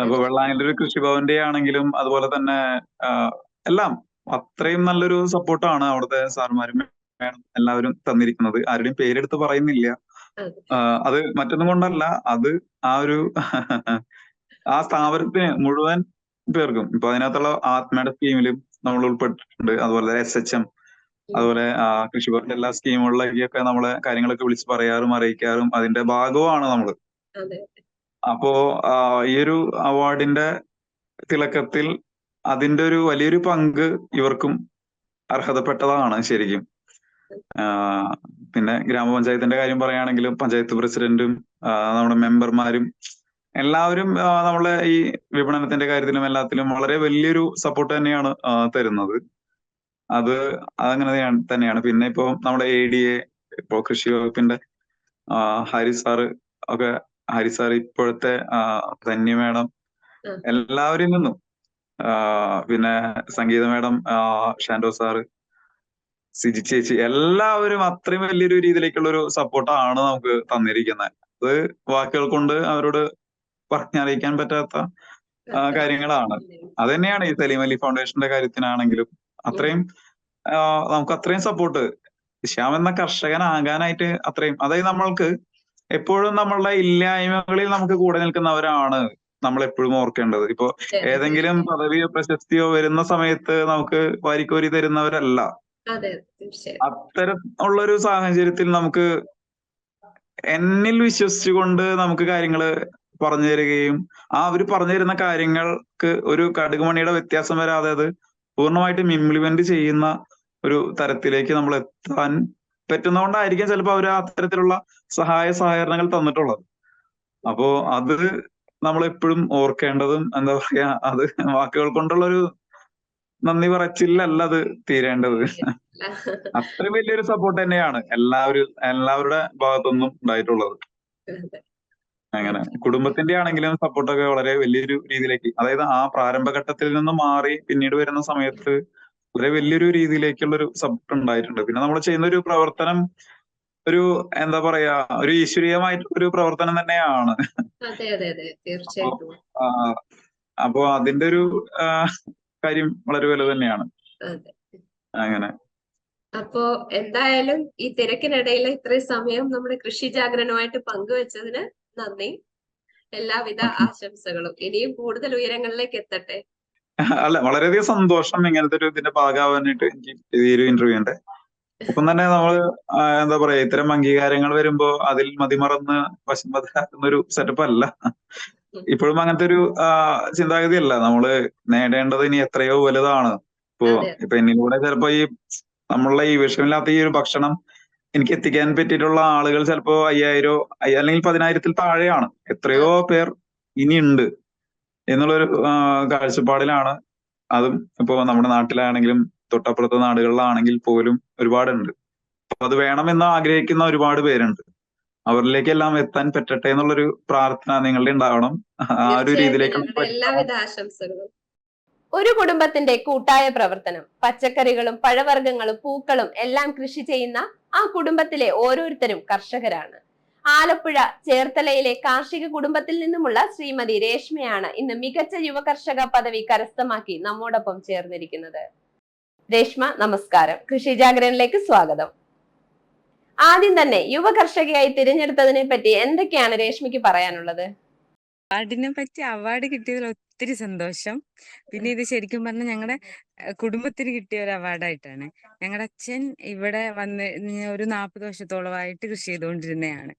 ഇപ്പൊ വെള്ളാങ്കല്ലൂർ ഒരു കൃഷിഭവന്റെ ആണെങ്കിലും അതുപോലെ തന്നെ എല്ലാം അത്രയും നല്ലൊരു സപ്പോർട്ടാണ് അവിടുത്തെ സാറുമാരും എല്ലാവരും തന്നിരിക്കുന്നത്. ആരുടെയും പേരെടുത്ത് പറയുന്നില്ല. അത് മറ്റൊന്നും കൊണ്ടല്ല, അത് ആ സ്ഥാപനത്തിന് മുഴുവൻ പേർക്കും. ഇപ്പൊ അതിനകത്തുള്ള ആത്മയുടെ സ്കീമിലും നമ്മൾ ഉൾപ്പെട്ടിട്ടുണ്ട്. അതുപോലെ SHM, അതുപോലെ കൃഷിഭവന്റെ എല്ലാ സ്കീമുകളിലേക്കൊക്കെ നമ്മളെ കാര്യങ്ങളൊക്കെ വിളിച്ച് പറയാറും അറിയിക്കാറും അതിന്റെ ഭാഗവുമാണ് നമ്മള്. അപ്പോ ഈ ഒരു അവാർഡിന്റെ തിളക്കത്തിൽ അതിന്റെ ഒരു വലിയൊരു പങ്ക് ഇവർക്കും അർഹതപ്പെട്ടതാണ് ശരിക്കും. പിന്നെ ഗ്രാമപഞ്ചായത്തിന്റെ കാര്യം പറയുകയാണെങ്കിലും പഞ്ചായത്ത് പ്രസിഡന്റും നമ്മുടെ മെമ്പർമാരും എല്ലാവരും നമ്മളെ ഈ വിപണനത്തിന്റെ കാര്യത്തിലും എല്ലാത്തിലും വളരെ വലിയൊരു സപ്പോർട്ട് തന്നെയാണ് തരുന്നത്. അതങ്ങനെ തന്നെയാണ്. പിന്നെ ഇപ്പോ നമ്മുടെ ADA, ഇപ്പോ കൃഷി വകുപ്പിന്റെ ഹാരിസ് സാറ്, ഇപ്പോഴത്തെ ധന്യ മേഡം, എല്ലാവരിൽ നിന്നും, പിന്നെ സംഗീത മേഡം, ഷാൻഡോ സാറ്, സിജി ചേച്ചി, എല്ലാവരും അത്രയും വലിയൊരു രീതിയിലേക്കുള്ള ഒരു സപ്പോർട്ടാണ് നമുക്ക് തന്നിരിക്കുന്നത്. അത് വാക്കുകൾ കൊണ്ട് അവരോട് പറഞ്ഞറിയിക്കാൻ പറ്റാത്ത കാര്യങ്ങളാണ്. അത് തന്നെയാണ് ഈ സലീം അലി ഫൗണ്ടേഷന്റെ കാര്യത്തിനാണെങ്കിലും നമുക്ക് അത്രയും സപ്പോർട്ട് ശ്യാം എന്ന കർഷകനാകാനായിട്ട് അത്രയും, അതായത് നമ്മൾക്ക് എപ്പോഴും നമ്മളുടെ ഇല്ലായ്മകളിൽ നമുക്ക് കൂടെ നിൽക്കുന്നവരാണ് നമ്മൾ എപ്പോഴും ഓർക്കേണ്ടത്. ഇപ്പോ അതെ അതെ ഏതെങ്കിലും തീർച്ചയായും. പദവിയോ പ്രശസ്തിയോ വരുന്ന സമയത്ത് നമുക്ക് വാരിക്കോരി തരുന്നവരല്ല. അതെ തീർച്ചയായും. അത്തരം ഉള്ളൊരു സാഹചര്യത്തിൽ നമുക്ക് എന്നിൽ വിശ്വസിച്ചുകൊണ്ട് നമുക്ക് കാര്യങ്ങള് പറഞ്ഞു തരികയും അവര് പറഞ്ഞു തരുന്ന കാര്യങ്ങൾക്ക് ഒരു കടുകുമണിയുടെ വ്യത്യാസം വരാതെ അത് പൂർണ്ണമായിട്ടും ഇംപ്ലിമെന്റ് ചെയ്യുന്ന ഒരു തരത്തിലേക്ക് നമ്മൾ എത്താൻ പറ്റുന്നതുകൊണ്ടായിരിക്കും ചിലപ്പോൾ അവർ അത്തരത്തിലുള്ള സഹായ സഹകരണങ്ങൾ തന്നിട്ടുള്ളത്. അപ്പോ അത് നമ്മൾ എപ്പോഴും ഓർക്കേണ്ടതും എന്താ പറയാ, അത് വാക്കുകൾ കൊണ്ടുള്ള ഒരു നന്ദി പറച്ചിലല്ല അത് തീരേണ്ടത്. അത്രയും വലിയൊരു സപ്പോർട്ട് തന്നെയാണ് എല്ലാവരുടെ ഭാഗത്തുനിന്നും ഉണ്ടായിട്ടുള്ളത്. അങ്ങനെ കുടുംബത്തിന്റെ ആണെങ്കിലും സപ്പോർട്ടൊക്കെ വളരെ വലിയൊരു രീതിയിലേക്ക്, അതായത് ആ പ്രാരംഭഘട്ടത്തിൽ നിന്ന് മാറി പിന്നീട് വരുന്ന സമയത്ത് വളരെ വലിയൊരു രീതിയിലേക്കുള്ള ഒരു സപ്പോർട്ട് ഉണ്ടായിട്ടുണ്ട്. പിന്നെ നമ്മൾ ചെയ്യുന്ന ഒരു പ്രവർത്തനം ഒരു എന്താ പറയാ, ഒരു ഈശ്വരീയമായിട്ടുള്ള ഒരു പ്രവർത്തനം തന്നെയാണ്. അതെ അതെ അതെ തീർച്ചയായിട്ടും. ആ, അപ്പോ അതിന്റെ ഒരു കാര്യം വളരെ വലുത് തന്നെയാണ്. അതെ. അങ്ങനെ അപ്പോ എന്തായാലും ഈ തിരക്കിനിടയിൽ ഇത്രയും സമയം നമ്മുടെ കൃഷി ജാഗരണമായിട്ട് പങ്കുവെച്ചതിന് നന്ദി. എല്ലാവിധ ആശംസകളും. ഇനിയും കൂടുതൽ ഉയരങ്ങളിലേക്ക് എത്തട്ടെ. അല്ല, വളരെയധികം സന്തോഷം ഇങ്ങനത്തെ ഒരു ഇതിന്റെ ഭാഗമാവാനായിട്ട് എനിക്ക് ഈ ഒരു ഇന്റർവ്യൂന്റെ. ഒപ്പം തന്നെ നമ്മൾ എന്താ പറയാ, ഇത്തരം അംഗീകാരങ്ങൾ വരുമ്പോ അതിൽ മതിമറന്ന് വശംവദാക്കുന്ന ഒരു സെറ്റപ്പ് അല്ല. ഇപ്പോഴും അങ്ങനത്തെ ഒരു ചിന്താഗതി അല്ല. നമ്മള് നേടേണ്ടത് ഇനി എത്രയോ വലുതാണ്. അതെ ഇപ്പൊ എന്നിലൂടെ ചിലപ്പോ ഈ നമ്മളുടെ ഈ വിഷമില്ലാത്ത ഈ ഒരു ഭക്ഷണം എനിക്ക് എത്തിക്കാൻ പറ്റിയിട്ടുള്ള ആളുകൾ ചിലപ്പോ 5000 അല്ലെങ്കിൽ 10,000-ൽ താഴെയാണ്. എത്രയോ പേർ ഇനിയുണ്ട് എന്നുള്ളൊരു കാഴ്ചപ്പാടിലാണ്. അതും ഇപ്പോ നമ്മുടെ നാട്ടിലാണെങ്കിലും തൊട്ടപ്പുറത്തെ നാടുകളിലാണെങ്കിൽ പോലും ഒരുപാടുണ്ട്. അപ്പൊ അത് വേണമെന്ന് ആഗ്രഹിക്കുന്ന ഒരുപാട് പേരുണ്ട്. അവരിലേക്കെല്ലാം എത്താൻ പറ്റട്ടെ എന്നുള്ളൊരു പ്രാർത്ഥന നിങ്ങളുടെ ഉണ്ടാവണം. ആ ഒരു തീർച്ചയായിട്ടും രീതിയിലേക്ക് ഞങ്ങളുടെ എല്ലാവിധ ആശംസകളും. ഒരു കുടുംബത്തിന്റെ കൂട്ടായ പ്രവർത്തനം. പച്ചക്കറികളും പഴവർഗ്ഗങ്ങളും പൂക്കളും എല്ലാം കൃഷി ചെയ്യുന്ന ആ കുടുംബത്തിലെ ഓരോരുത്തരും കർഷകരാണ്. ആലപ്പുഴ ചേർത്തലയിലെ കാർഷിക കുടുംബത്തിൽ നിന്നുമുള്ള ശ്രീമതി രേഷ്മയാണ് ഇന്ന് മികച്ച യുവ കർഷക പദവി കരസ്ഥമാക്കി നമ്മോടൊപ്പം ചേർന്നിരിക്കുന്നത്. രേഷ്മ, നമസ്കാരം. കൃഷി ജാഗരണിലേക്ക് സ്വാഗതം. ആദ്യം തന്നെ യുവ കർഷകയായി തിരഞ്ഞെടുത്തതിനെ പറ്റി എന്തൊക്കെയാണ് രേഷ്മയ്ക്ക് പറയാനുള്ളത്? അവാർഡിനെ പറ്റി, അവാർഡ് കിട്ടിയതിൽ ഒത്തിരി സന്തോഷം. പിന്നെ ഇത് ശരിക്കും പറഞ്ഞാൽ ഞങ്ങളുടെ കുടുംബത്തിന് കിട്ടിയ ഒരു അവാർഡായിട്ടാണ്. ഞങ്ങളുടെ അച്ഛൻ ഇവിടെ വന്ന് ഒരു 40 വർഷത്തോളമായിട്ട് കൃഷി ചെയ്തുകൊണ്ടിരുന്നതാണ്.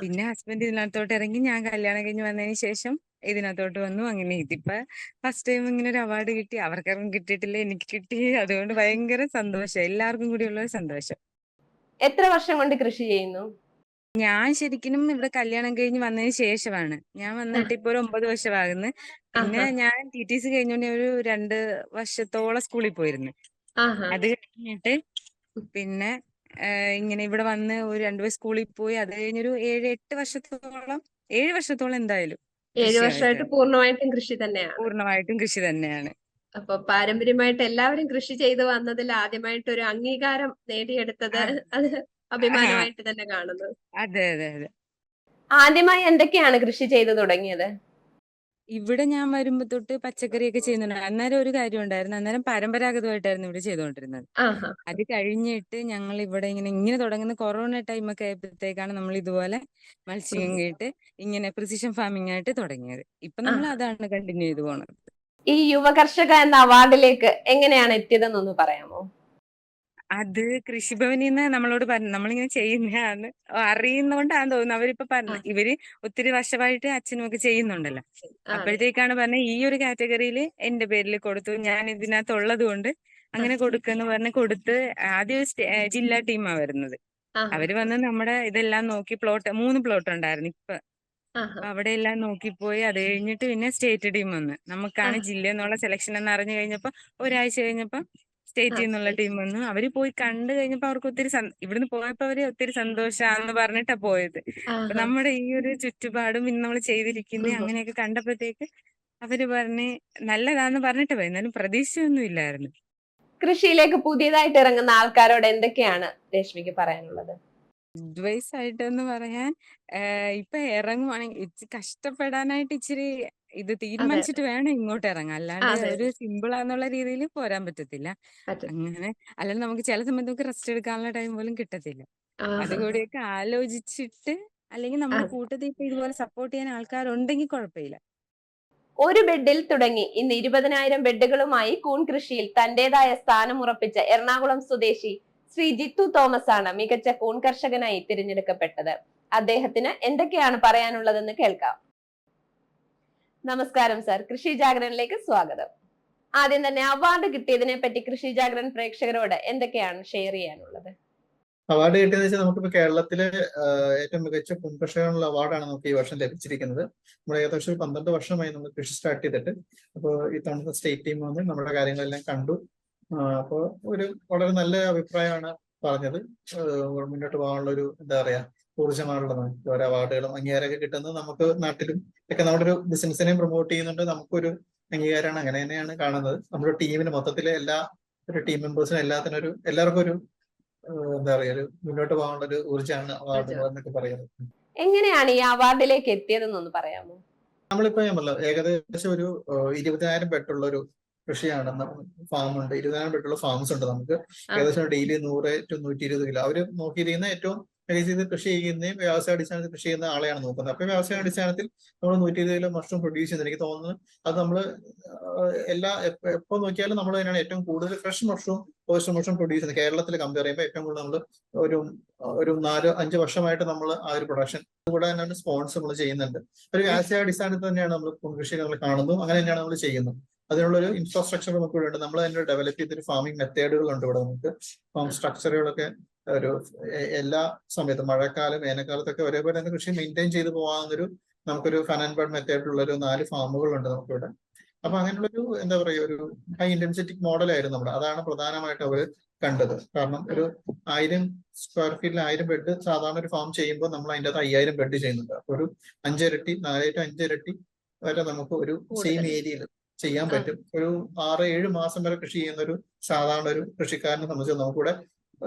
പിന്നെ ഹസ്ബൻഡ് ഇതിനകത്തോട്ട് ഇറങ്ങി, ഞാൻ കല്യാണം കഴിഞ്ഞ് വന്നതിന് ശേഷം ഇതിനകത്തോട്ട് വന്നു. അങ്ങനെ ഇതിപ്പോ ഫസ്റ്റ് ടൈം ഇങ്ങനെ ഒരു അവാർഡ് കിട്ടി. അവർക്കാർക്കും കിട്ടിയിട്ടില്ല, എനിക്ക് കിട്ടി. അതുകൊണ്ട് ഭയങ്കര സന്തോഷം, എല്ലാവർക്കും കൂടി ഉള്ള ഒരു സന്തോഷം. എത്ര വർഷം കൊണ്ട് കൃഷി ചെയ്യുന്നു? ഞാൻ ശരിക്കും ഇവിടെ കല്യാണം കഴിഞ്ഞ് വന്നതിന് ശേഷമാണ്. ഞാൻ വന്നിട്ട് ഇപ്പൊ ഒരു 9 വർഷമാകുന്നു. പിന്നെ ഞാൻ TTC കഴിഞ്ഞോണ്ട് ഒരു 2 വർഷത്തോളം സ്കൂളിൽ പോയിരുന്നു. അത് കഴിഞ്ഞിട്ട് പിന്നെ ഇങ്ങനെ ഇവിടെ വന്ന് ഒരു 2 വർഷം സ്കൂളിൽ പോയി. അത് കഴിഞ്ഞൊരു 7-8 വർഷത്തോളം, 7 വർഷത്തോളം എന്തായാലും 7 വർഷമായിട്ട് പൂർണ്ണമായിട്ടും കൃഷി തന്നെയാണ്. പൂർണ്ണമായിട്ടും കൃഷി തന്നെയാണ്. അപ്പൊ പാരമ്പര്യമായിട്ട് എല്ലാവരും കൃഷി ചെയ്തു വന്നതിൽ ആദ്യമായിട്ട് ഒരു അംഗീകാരം നേടിയെടുത്തത് അത് അഭിമാനമായിട്ട് തന്നെ കാണുന്നു. അതെ അതെ അതെ. ആദ്യമായി എന്തൊക്കെയാണ് കൃഷി ചെയ്തു തുടങ്ങിയത്? ഇവിടെ ഞാൻ വരുമ്പോ തൊട്ട് പച്ചക്കറിയൊക്കെ ചെയ്യുന്നുണ്ട്. അന്നേരം ഒരു കാര്യം ഉണ്ടായിരുന്നു. അന്നേരം പരമ്പരാഗതമായിട്ടായിരുന്നു ഇവിടെ ചെയ്തുകൊണ്ടിരുന്നത്. അത് കഴിഞ്ഞിട്ട് ഞങ്ങൾ ഇവിടെ ഇങ്ങനെ തുടങ്ങുന്ന കൊറോണ ടൈമൊക്കെ ആയപ്പോഴത്തേക്കാണ് നമ്മൾ ഇതുപോലെ മത്സ്യം കേട്ട് ഇങ്ങനെ പ്രിസിഷൻ ഫാമിംഗ് ആയിട്ട് തുടങ്ങിയത്. ഇപ്പൊ നമ്മൾ അതാണ് കണ്ടിന്യൂ ചെയ്തു പോണത്. ഈ യുവ കർഷക എന്ന അവാർഡിലേക്ക് എങ്ങനെയാണ് എത്തിയതെന്നൊന്ന് പറയാമോ? അത് കൃഷിഭവനിൽ നിന്ന് നമ്മളോട് പറഞ്ഞു, നമ്മളിങ്ങനെ ചെയ്യുന്നതാന്ന് അറിയുന്നോണ്ടാന്ന് തോന്നുന്നു. അവരിപ്പൊ പറഞ്ഞു, ഇവര് ഒത്തിരി വർഷമായിട്ട് അച്ഛനും ഒക്കെ ചെയ്യുന്നുണ്ടല്ലോ. അപ്പോഴത്തേക്കാണ് പറഞ്ഞത് ഈ ഒരു കാറ്റഗറിയിൽ എന്റെ പേരിൽ കൊടുത്തു, ഞാൻ ഇതിനകത്തുള്ളത് കൊണ്ട് അങ്ങനെ കൊടുക്കെന്ന് പറഞ്ഞ് കൊടുത്ത്. ആദ്യം ജില്ലാ ടീമാ വരുന്നത്. അവര് വന്ന് നമ്മുടെ ഇതെല്ലാം നോക്കി, 3 പ്ലോട്ട് ഉണ്ടായിരുന്നു ഇപ്പൊ. അപ്പൊ അവിടെ എല്ലാം നോക്കിപ്പോയി. അത് കഴിഞ്ഞിട്ട് പിന്നെ സ്റ്റേറ്റ് ടീം വന്ന്, നമുക്കാണ് ജില്ല എന്നുള്ള സെലക്ഷൻ എന്ന് അറിഞ്ഞു കഴിഞ്ഞപ്പോ ഒരാഴ്ച കഴിഞ്ഞപ്പോ സ്റ്റേറ്റിൽ നിന്നുള്ള ടീം വന്നു. അവര് പോയി കണ്ടു കഴിഞ്ഞപ്പോ അവർക്ക് ഒത്തിരി ഇവിടുന്ന് പോയപ്പോ അവര് ഒത്തിരി സന്തോഷാന്ന് പറഞ്ഞിട്ടാ പോയത്. അപ്പൊ നമ്മുടെ ഈ ഒരു ചുറ്റുപാടും ഇന്ന് നമ്മൾ ചെയ്തിരിക്കുന്ന അങ്ങനെയൊക്കെ കണ്ടപ്പോഴത്തേക്ക് അവര് പറഞ്ഞ് നല്ലതാന്ന് പറഞ്ഞിട്ട് പോയി. എന്നാലും പ്രതീക്ഷയൊന്നും ഇല്ലായിരുന്നു. കൃഷിയിലേക്ക് പുതിയതായിട്ട് ഇറങ്ങുന്ന ആൾക്കാരോട് എന്തൊക്കെയാണ് രശ്മിക്ക് പറയാനുള്ളത്? അഡ്വൈസ് ആയിട്ടെന്ന് പറയാൻ, ഇപ്പൊ ഇറങ്ങുവാണെങ്കിൽ കഷ്ടപ്പെടാനായിട്ട് ഇച്ചിരി ഇത് തീരുമാനിച്ചിട്ട് വേണം ഇങ്ങോട്ട് ഇറങ്ങാൻ. അല്ലാണ്ട് ഒരു സിമ്പിൾ ആന്നുള്ള രീതിയിൽ പോരാൻ പറ്റത്തില്ല. അങ്ങനെ അല്ലാണ്ട് നമുക്ക് ചില സമയത്ത് നമുക്ക് റെസ്റ്റ് എടുക്കാനുള്ള ടൈം പോലും കിട്ടത്തില്ല. അതുകൂടിയൊക്കെ ആലോചിച്ചിട്ട് അല്ലെങ്കിൽ നമ്മുടെ കൂട്ടത്തിൽ ഇപ്പൊ ഇതുപോലെ സപ്പോർട്ട് ചെയ്യാൻ ആൾക്കാരുണ്ടെങ്കിൽ കുഴപ്പമില്ല. ഒരു ബെഡിൽ തുടങ്ങി ഇന്ന് 20,000 ബെഡുകളുമായി കൂൺ കൃഷിയിൽ തന്റേതായ സ്ഥാനം ഉറപ്പിച്ച എറണാകുളം സ്വദേശി ശ്രീ ജിത്തു തോമസ് ആണ് മികച്ച കൂൺ കർഷകനായി തിരഞ്ഞെടുക്കപ്പെട്ടത്. അദ്ദേഹത്തിന് എന്തൊക്കെയാണ് പറയാനുള്ളതെന്ന് കേൾക്കാം. നമസ്കാരം സർ, കൃഷി ജാഗരണിലേക്ക് സ്വാഗതം. ആദ്യം തന്നെ അവാർഡ് കിട്ടിയതിനെ പറ്റി കൃഷി ജാഗരൺ പ്രേക്ഷകരോട് എന്തൊക്കെയാണ് ഷെയർ ചെയ്യാനുള്ളത്? അവാർഡ് കിട്ടിയെന്ന് വെച്ചാൽ നമുക്കിപ്പോൾ കേരളത്തിലെ ഏറ്റവും മികച്ച കർഷകനുള്ള അവാർഡാണ് നമുക്ക് ഈ വർഷം ലഭിച്ചിരിക്കുന്നത്. നമ്മൾ ഏകദേശം 12 വർഷമായി നമ്മൾ കൃഷി സ്റ്റാർട്ട് ചെയ്തിട്ട്. അപ്പോൾ ഈ തവണത്തെ സ്റ്റേറ്റ് ടീം വന്ന് നമ്മുടെ കാര്യങ്ങളെല്ലാം കണ്ടു. അപ്പോൾ ഒരു വളരെ നല്ല അഭിപ്രായമാണ് പറഞ്ഞത്. മുന്നോട്ട് പോകാനുള്ള ഒരു എന്താ പറയാ ഊർജ്ജമാണുള്ളത്. ഓരോ അവാർഡുകളും അംഗീകാരമൊക്കെ കിട്ടുന്നത് നമുക്ക് നാട്ടിലും ഒക്കെ നമ്മുടെ ഒരു ബിസിനസിനെയും പ്രൊമോട്ട് ചെയ്യുന്നുണ്ട്. നമുക്കൊരു അംഗീകാരമാണ്. അങ്ങനെ തന്നെയാണ് കാണുന്നത്. നമ്മുടെ ടീമിന് മൊത്തത്തിലെ ഒരു ടീം മെമ്പേഴ്സിനും എല്ലാവർക്കും ഒരു എന്താ പറയാ ഒരു മുന്നോട്ട് പോകാനുള്ള ഒരു ഊർജ്ജമാണ് അവാർഡുകൾ എന്നൊക്കെ പറയുന്നത്. എങ്ങനെയാണ് ഈ അവാർഡിലേക്ക് എത്തിയതെന്നൊന്ന് പറയാമോ? നമ്മളിപ്പോ ഞാൻ പറഞ്ഞു ഏകദേശം ഒരു 20,000 ബെഡുള്ള ഒരു കൃഷിയാണ്. ഫാമുണ്ട്, 20,000 ബെഡുള്ള ഫാംസ് ഉണ്ട് നമുക്ക്. ഏകദേശം ഡെയിലി 100 to 120 കിലോ അവര് നോക്കിയിരിക്കുന്ന ഏറ്റവും ചെയ്ത് കൃഷി ചെയ്യുന്നതും വ്യവസായ അടിസ്ഥാനത്തിൽ കൃഷി ചെയ്യുന്ന ആളെയാണ് നോക്കുന്നത്. അപ്പൊ വ്യവസായ അടിസ്ഥാനത്തിൽ നമ്മൾ 120 കിലോ മഷ്റൂം പ്രൊഡ്യൂസ് ചെയ്യുന്നത് എനിക്ക് തോന്നുന്നു. അത് നമ്മള് എപ്പോ നോക്കിയാലും നമ്മൾ തന്നെയാണ് ഏറ്റവും കൂടുതൽ ഫ്രഷ് മഷ്റൂം പ്രൊഡ്യൂസ് ചെയ്യുന്നത്. കേരളത്തിൽ കമ്പയർ ചെയ്യുമ്പോൾ ഏറ്റവും കൂടുതൽ നമ്മൾ ഒരു 4-5 വർഷമായിട്ട് നമ്മൾ ആ ഒരു പ്രൊഡക്ഷൻ കൂടെ തന്നെയാണ് സ്പോൺസ് നമ്മൾ ചെയ്യുന്നുണ്ട്. ഒരു വ്യവസായ അടിസ്ഥാനത്തിൽ തന്നെയാണ് നമ്മൾ കൃഷി നമ്മൾ കാണുന്നു. അങ്ങനെ തന്നെയാണ് നമ്മൾ ചെയ്യുന്നത്. അതിനുള്ളൊരു ഇൻഫ്രാസ്ട്രക്ചർ നമുക്ക് ഇവിടെ ഉണ്ട്. നമ്മൾ തന്നെ ഡെവലപ്പ് ചെയ്തൊരു ഫാമിംഗ് മെത്തേഡുകളുണ്ട് ഇവിടെ. നമുക്ക് ഫാം സ്ട്രക്ചറുകളൊക്കെ ഒരു എല്ലാ സമയത്തും മഴക്കാലം വേനൽക്കാലത്തൊക്കെ ഒരേപോലെ തന്നെ കൃഷി മെയിൻറ്റെയിൻ ചെയ്ത് പോകാവുന്നൊരു നമുക്കൊരു ഫൺ ആൻഡ് ബേർഡ് മെത്തേഡിലുള്ള ഒരു 4 ഫാമുകളുണ്ട് നമുക്കിവിടെ. അപ്പൊ അങ്ങനെയുള്ളൊരു എന്താ പറയുക ഒരു ഹൈ ഇന്റൻസിറ്റിക് മോഡലായിരുന്നു നമ്മുടെ. അതാണ് പ്രധാനമായിട്ട് അവർ കണ്ടത്. കാരണം ഒരു 1000 സ്ക്വയർ ഫീറ്റിൽ 1000 ബെഡ് സാധാരണ ഒരു ഫാം ചെയ്യുമ്പോൾ നമ്മൾ അതിൻ്റെ അകത്ത് 5000 ബെഡ് ചെയ്യുന്നുണ്ട്. അപ്പൊ ഒരു 5 ഇരട്ടി 4 to 5 ഇരട്ടി വരെ നമുക്ക് ഒരു സെയിം ഏരിയയിൽ ചെയ്യാൻ പറ്റും. ഒരു 6-7 മാസം വരെ കൃഷി ചെയ്യുന്ന ഒരു സാധാരണ ഒരു കൃഷിക്കാരനെ സംബന്ധിച്ച് നമുക്കിവിടെ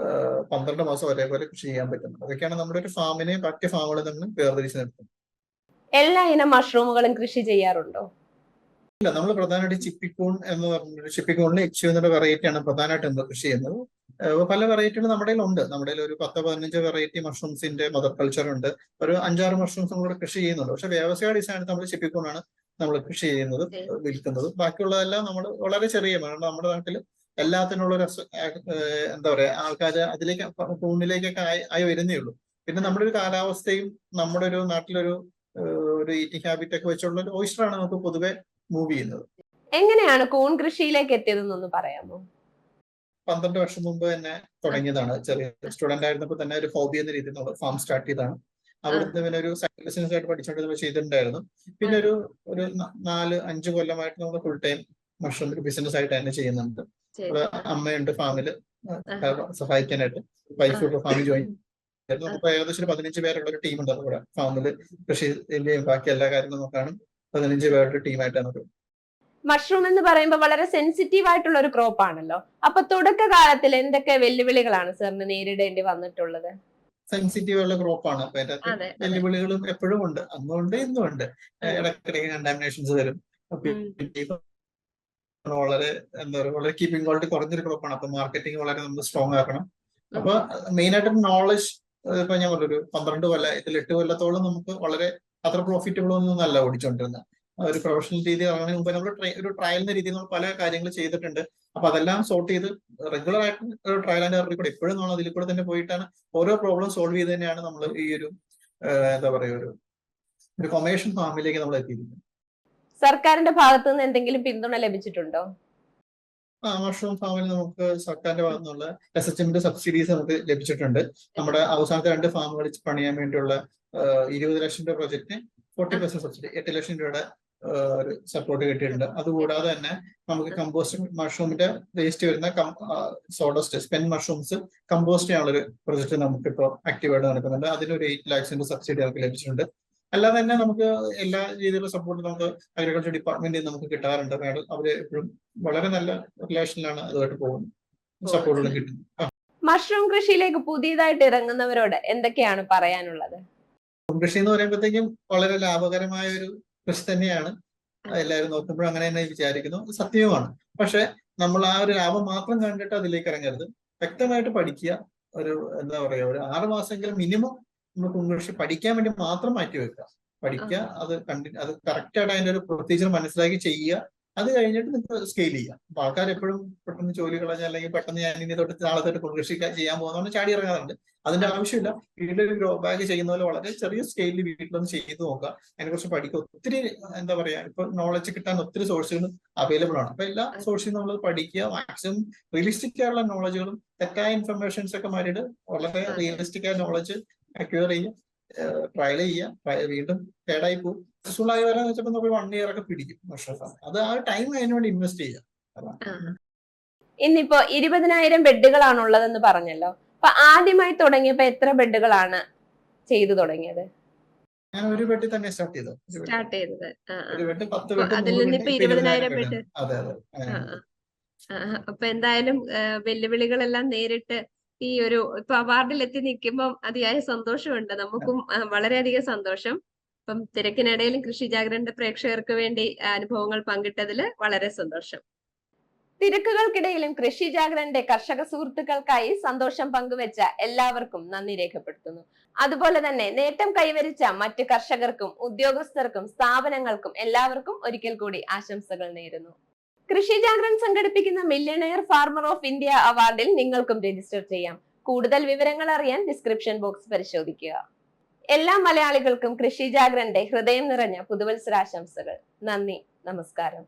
12 മാസം ഒരേപോലെ കൃഷി ചെയ്യാൻ പറ്റും. അതൊക്കെയാണ് നമ്മുടെ ഒരു ഫാമിനെ മറ്റ് ഫാമുകളിൽ നിന്ന് വേർതിരിച്ച് നിർത്തുന്നത്. എല്ലാ ഇനം മഷ്റൂമുകളും കൃഷി ചെയ്യാറുണ്ടോ? ഇല്ല, നമ്മൾ പ്രധാനമായിട്ട് ചിപ്പിക്കൂൺ എന്ന് പറഞ്ഞൊരു ചിപ്പിക്കൂണിൽ എച്ച് എന്നുള്ള വെറൈറ്റി ആണ് പ്രധാനമായിട്ട് നമ്മൾ കൃഷി ചെയ്യുന്നത്. പല വെറൈറ്റികൾ നമ്മുടെ ഉണ്ട്. നമ്മുടെ ഒരു 10-15 വെറൈറ്റി മഷ്റൂംസിന്റെ മദർ കൾച്ചർ ഉണ്ട്. ഒരു 5-6 മഷ്റൂംസ് നമ്മൾ കൃഷി ചെയ്യുന്നുണ്ട്. പക്ഷെ വ്യവസായ അടിസ്ഥാനത്തിൽ നമ്മൾ ചിപ്പിക്കൂണാണ് നമ്മൾ കൃഷി ചെയ്യുന്നത്, വിൽക്കുന്നത്. ബാക്കിയുള്ളതെല്ലാം നമ്മൾ വളരെ ചെറിയ നമ്മുടെ നാട്ടിൽ എല്ലാത്തിനുള്ള ഒരു എന്താ പറയാ ആൾക്കാർ അതിലേക്ക് കൂണിലേക്കൊക്കെ ആയി വരുന്നേ ഉള്ളൂ. പിന്നെ നമ്മുടെ ഒരു കാലാവസ്ഥയും നമ്മുടെ ഒരു നാട്ടിലൊരു ഈറ്റിംഗ് ഹാബിറ്റ് ഒക്കെ വെച്ചുള്ള ഒരു ഓയിസ്റ്ററാണ് നമുക്ക് പൊതുവെ മൂവ് ചെയ്യുന്നത്. എങ്ങനെയാണ് കൂൺ കൃഷിയിലേക്ക് എത്തിയതെന്നൊന്ന് പറയാമോ? 12 വർഷം മുമ്പ് തന്നെ തുടങ്ങിയതാണ്. ചെറിയ സ്റ്റുഡന്റ് ആയിരുന്നപ്പോൾ തന്നെ ഒരു ഹോബി എന്ന രീതിയിൽ നമ്മൾ ഫാം സ്റ്റാർട്ട് ചെയ്തതാണ്. അവിടുന്ന് പിന്നെ ഒരു സൈഡ് ബിസിനസ് ആയിട്ട് പഠിച്ചുകൊണ്ട് നമ്മൾ ചെയ്തിട്ടുണ്ടായിരുന്നു. പിന്നെ ഒരു 4-5 കൊല്ലമായിട്ട് നമ്മൾ ഫുൾ ടൈം മഷ്റൂം ബിസിനസ് ആയിട്ട് തന്നെ ചെയ്യുന്നുണ്ട്. അമ്മയുണ്ട് ഫാമില് സഹായിക്കാനായിട്ട്. വൈഫ് ഫാമിൽ ജോയിൻ ചെയ്തു. നമുക്ക് ഏകദേശം ഒരു 15 പേരുള്ള ഒരു ടീമുണ്ട് നമ്മുടെ ഫാമില്. കൃഷിന്റെയും ബാക്കി എല്ലാ കാര്യങ്ങളും നോക്കാനും 15 പേരുടെ ടീമായിട്ടാണ് നമുക്ക്. മഷ്റൂം എന്ന് പറയുമ്പോൾ വളരെ സെൻസിറ്റീവ് ആയിട്ടുള്ള ഒരു ക്രോപ്പ് ആണല്ലോ. അപ്പൊ തുടക്കകാലത്തിൽ എന്തൊക്കെ വെല്ലുവിളികളാണ് സാറിന് നേരിടേണ്ടി വന്നിട്ടുള്ളത്? സെൻസിറ്റീവ് ഉള്ള ക്രോപ്പാണ്. അപ്പൊ അതിന്റെ വെല്ലുവിളികളും എപ്പോഴും ഉണ്ട്. അന്നുണ്ട് ഇന്നും ഉണ്ട്. ഇടയ്ക്കിടയ്ക്ക് കണ്ടാമിനേഷൻസ് വരും. വളരെ എന്താ പറയുക വളരെ കീപ്പിംഗ് ക്വാളിറ്റി കുറഞ്ഞൊരു ക്രോപ്പാണ്. അപ്പൊ മാർക്കറ്റിംഗ് വളരെ നമ്മൾ സ്ട്രോങ് ആക്കണം. അപ്പൊ മെയിൻ ആയിട്ട് നോളജ് ഇപ്പൊ ഞാൻ ഒരു 12 കൊല്ലം 8 കൊല്ലത്തോളം നമുക്ക് വളരെ അത്ര പ്രോഫിറ്റബിൾ ഒന്നും അല്ല ഓടിച്ചോണ്ടിരുന്നത്. ഒരു പ്രൊഫഷണൽ രീതി ഇറങ്ങുന്നതിന് മുമ്പ് നമ്മൾ ഒരു ട്രയൽ എന്ന രീതിയിൽ നമ്മൾ പല കാര്യങ്ങൾ ചെയ്തിട്ടുണ്ട്. അപ്പൊ അതെല്ലാം സോർട്ട് ചെയ്ത് റെഗുലർ ആയിട്ട് ഒരു ട്രയൽ ആൻഡ് എററിൽ കൂടെ എപ്പോഴും നമ്മൾ അതിൽ കൂടെ തന്നെ പോയിട്ടാണ് ഓരോ പ്രോബ്ലം സോൾവ് ചെയ്ത് തന്നെയാണ് നമ്മൾ ഈ ഒരു എന്താ പറയുക ഒരു കൊമേഴ്ഷ്യൽ ഫാമിലേക്ക് നമ്മൾ എത്തിയിരിക്കുന്നത്. സർക്കാരിന്റെ ഭാഗത്തു നിന്ന് എന്തെങ്കിലും പിന്തുണ ലഭിച്ചിട്ടുണ്ടോ? മഷ്റൂം ഫാമിൽ നമുക്ക് സർക്കാരിന്റെ ഭാഗത്തു നിന്നുള്ള SHMന്റെ സബ്സിഡീസ് നമുക്ക് ലഭിച്ചിട്ടുണ്ട്. നമ്മുടെ അവസാനത്തെ 2 ഫാമുകൾ പണിയാൻ വേണ്ടിയുള്ള 20 ലക്ഷം രൂപ പ്രൊജക്ടിന് 40% സബ്സിഡി 8 ലക്ഷം രൂപയുടെ ഒരു സപ്പോർട്ട് കിട്ടിയിട്ടുണ്ട്. അതുകൂടാതെ തന്നെ നമുക്ക് കമ്പോസ്റ്റ് മഷ്റൂമിന്റെ വേസ്റ്റ് വരുന്ന സോഡസ്റ്റ് സ്പെൻ മഷ്റൂംസ് കമ്പോസ്റ്റ് ചെയ്യാനുള്ളൊരു പ്രൊജക്ട് നമുക്കിപ്പോൾ ആക്റ്റീവായിട്ട് നടക്കുന്നുണ്ട്. അതിനൊരു 8 lakhs സബ്സിഡി നമുക്ക് ലഭിച്ചിട്ടുണ്ട്. അല്ലാതെ തന്നെ നമുക്ക് എല്ലാ രീതിയിലുള്ള സപ്പോർട്ട് നമുക്ക് അഗ്രികൾച്ചർ ഡിപ്പാർട്ട്മെന്റിൽ നമുക്ക് കിട്ടാറുണ്ട്. അവര് എപ്പോഴും വളരെ നല്ല റിലേഷനിലാണ് അതുമായിട്ട് പോകുന്നത്. സപ്പോർട്ടുകളും കിട്ടുന്നത്. മഷ്റൂം കൃഷിയിലേക്ക് പുതിയതായിട്ട് ഇറങ്ങുന്നവരോട് എന്തൊക്കെയാണ് പറയാനുള്ളത്? കൃഷി എന്ന് പറയുമ്പോഴത്തേക്കും വളരെ ലാഭകരമായ ഒരു കൃഷി തന്നെയാണ്. എല്ലാവരും നോക്കുമ്പോഴും അങ്ങനെ തന്നെ വിചാരിക്കുന്നു. സത്യവുമാണ്. പക്ഷെ നമ്മൾ ആ ഒരു ലാഭം മാത്രം കണ്ടിട്ട് അതിലേക്ക് ഇറങ്ങരുത്. വ്യക്തമായിട്ട് പഠിക്കുക. ഒരു എന്താ പറയുക ഒരു 6 മാസമെങ്കിലും മിനിമം നമ്മൾ കുങ്കൃഷി പഠിക്കാൻ വേണ്ടി മാത്രം മാറ്റി വെക്കുക. പഠിക്കുക, അത് അത് കറക്റ്റ് ആയിട്ട് അതിന്റെ ഒരു പ്രൊസീജിയർ മനസ്സിലാക്കി ചെയ്യുക. അത് കഴിഞ്ഞിട്ട് നിങ്ങൾക്ക് സ്കെയിൽ ചെയ്യാം. അപ്പൊ ആൾക്കാർ എപ്പോഴും പെട്ടെന്ന് ജോലി കളഞ്ഞ അല്ലെങ്കിൽ പെട്ടെന്ന് ഞാൻ ഇനി തൊട്ട് നാളെ തൊട്ട് കുങ്കൃഷി ചെയ്യാൻ പോകുന്നതാണ് ചാടി ഇറങ്ങാറുണ്ട്. അതിന്റെ ആവശ്യമില്ല. വീട്ടിലൊരു ഗ്രോ ബാഗ് ചെയ്യുന്ന പോലെ വളരെ ചെറിയ സ്കെയിലിൽ വീട്ടിലൊന്ന് ചെയ്ത് നോക്കുക. അതിനെക്കുറിച്ച് പഠിക്കുക. ഒത്തിരി എന്താ പറയാ, ഇപ്പൊ നോളജ് കിട്ടാൻ ഒത്തിരി സോഴ്സുകൾ അവൈലബിൾ ആണ്. അപ്പൊ എല്ലാ സോഴ്സിൽ നമ്മൾ പഠിക്കുക. മാക്സിമം റിയലിസ്റ്റിക് ആയിട്ടുള്ള നോളജുകളും തെറ്റായ ഇൻഫർമേഷൻസ് ഒക്കെ മാറിയിട്ട് വളരെ റിയലിസ്റ്റിക് ആയ നോളജ് അക്വയർ ചെയ്യുക, ട്രയൽ ചെയ്യുക. വീണ്ടും കേടായി പോകും. സക്സസ്ഫുൾ ആയി വരാന്ന് വെച്ചപ്പോൾ നമുക്ക് 1 year ഒക്കെ പിടിക്കും. അത് ആ ടൈം അതിനുവേണ്ടി ഇൻവെസ്റ്റ് ചെയ്യുക. ഇന്നിപ്പോ 20,000 ബെഡുകളാണ് ഉള്ളതെന്ന് പറഞ്ഞല്ലോ. അപ്പൊ ആദ്യമായി തുടങ്ങിയപ്പോ എത്ര ബെഡുകളാണ് ചെയ്തു തുടങ്ങിയത്? ഞാൻ ഒരു ബെഡിൽ തന്നെ സ്റ്റാർട്ട് ചെയ്തത്. ഒരു ബെഡ് 10 ബെഡ്, അതിൽ നിന്ന് ഇപ്പൊ 20,000 ബെഡ്. അതെ അതെ. അപ്പൊ എന്തായാലും വെല്ലുവിളികളെല്ലാം നേരിട്ട് ഈ ഒരു ഇപ്പൊ അവാർഡിൽ എത്തി നിൽക്കുമ്പോൾ അതിയായ സന്തോഷമുണ്ട്. നമുക്കും വളരെയധികം സന്തോഷം. ഇപ്പം തിരക്കിനിടയിലും കൃഷി ജാഗ്രന്റെ പ്രേക്ഷകർക്ക് വേണ്ടി അനുഭവങ്ങൾ പങ്കിട്ടതിൽ വളരെ സന്തോഷം. തിരക്കുകൾക്കിടയിലും കൃഷി ജാഗ്രന്റെ കർഷക സുഹൃത്തുക്കൾക്കായി സന്തോഷം പങ്കുവെച്ച എല്ലാവർക്കും നന്ദി രേഖപ്പെടുത്തുന്നു. അതുപോലെ തന്നെ നേട്ടം കൈവരിച്ച മറ്റു കർഷകർക്കും ഉദ്യോഗസ്ഥർക്കും സ്ഥാപനങ്ങൾക്കും എല്ലാവർക്കും ഒരിക്കൽ കൂടി ആശംസകൾ നേരുന്നു. കൃഷി ജാഗ്രൻ സംഘടിപ്പിക്കുന്ന മില്യണയർ ഫാർമർ ഓഫ് ഇന്ത്യ അവാർഡിൽ നിങ്ങൾക്കും രജിസ്റ്റർ ചെയ്യാം. കൂടുതൽ വിവരങ്ങൾ അറിയാൻ ഡിസ്ക്രിപ്ഷൻ ബോക്സ് പരിശോധിക്കുക. എല്ലാ മലയാളികൾക്കും കൃഷി ജാഗ്രന്റെ ഹൃദയം നിറഞ്ഞ പുതുവത്സരാശംസകൾ. നന്ദി, നമസ്കാരം.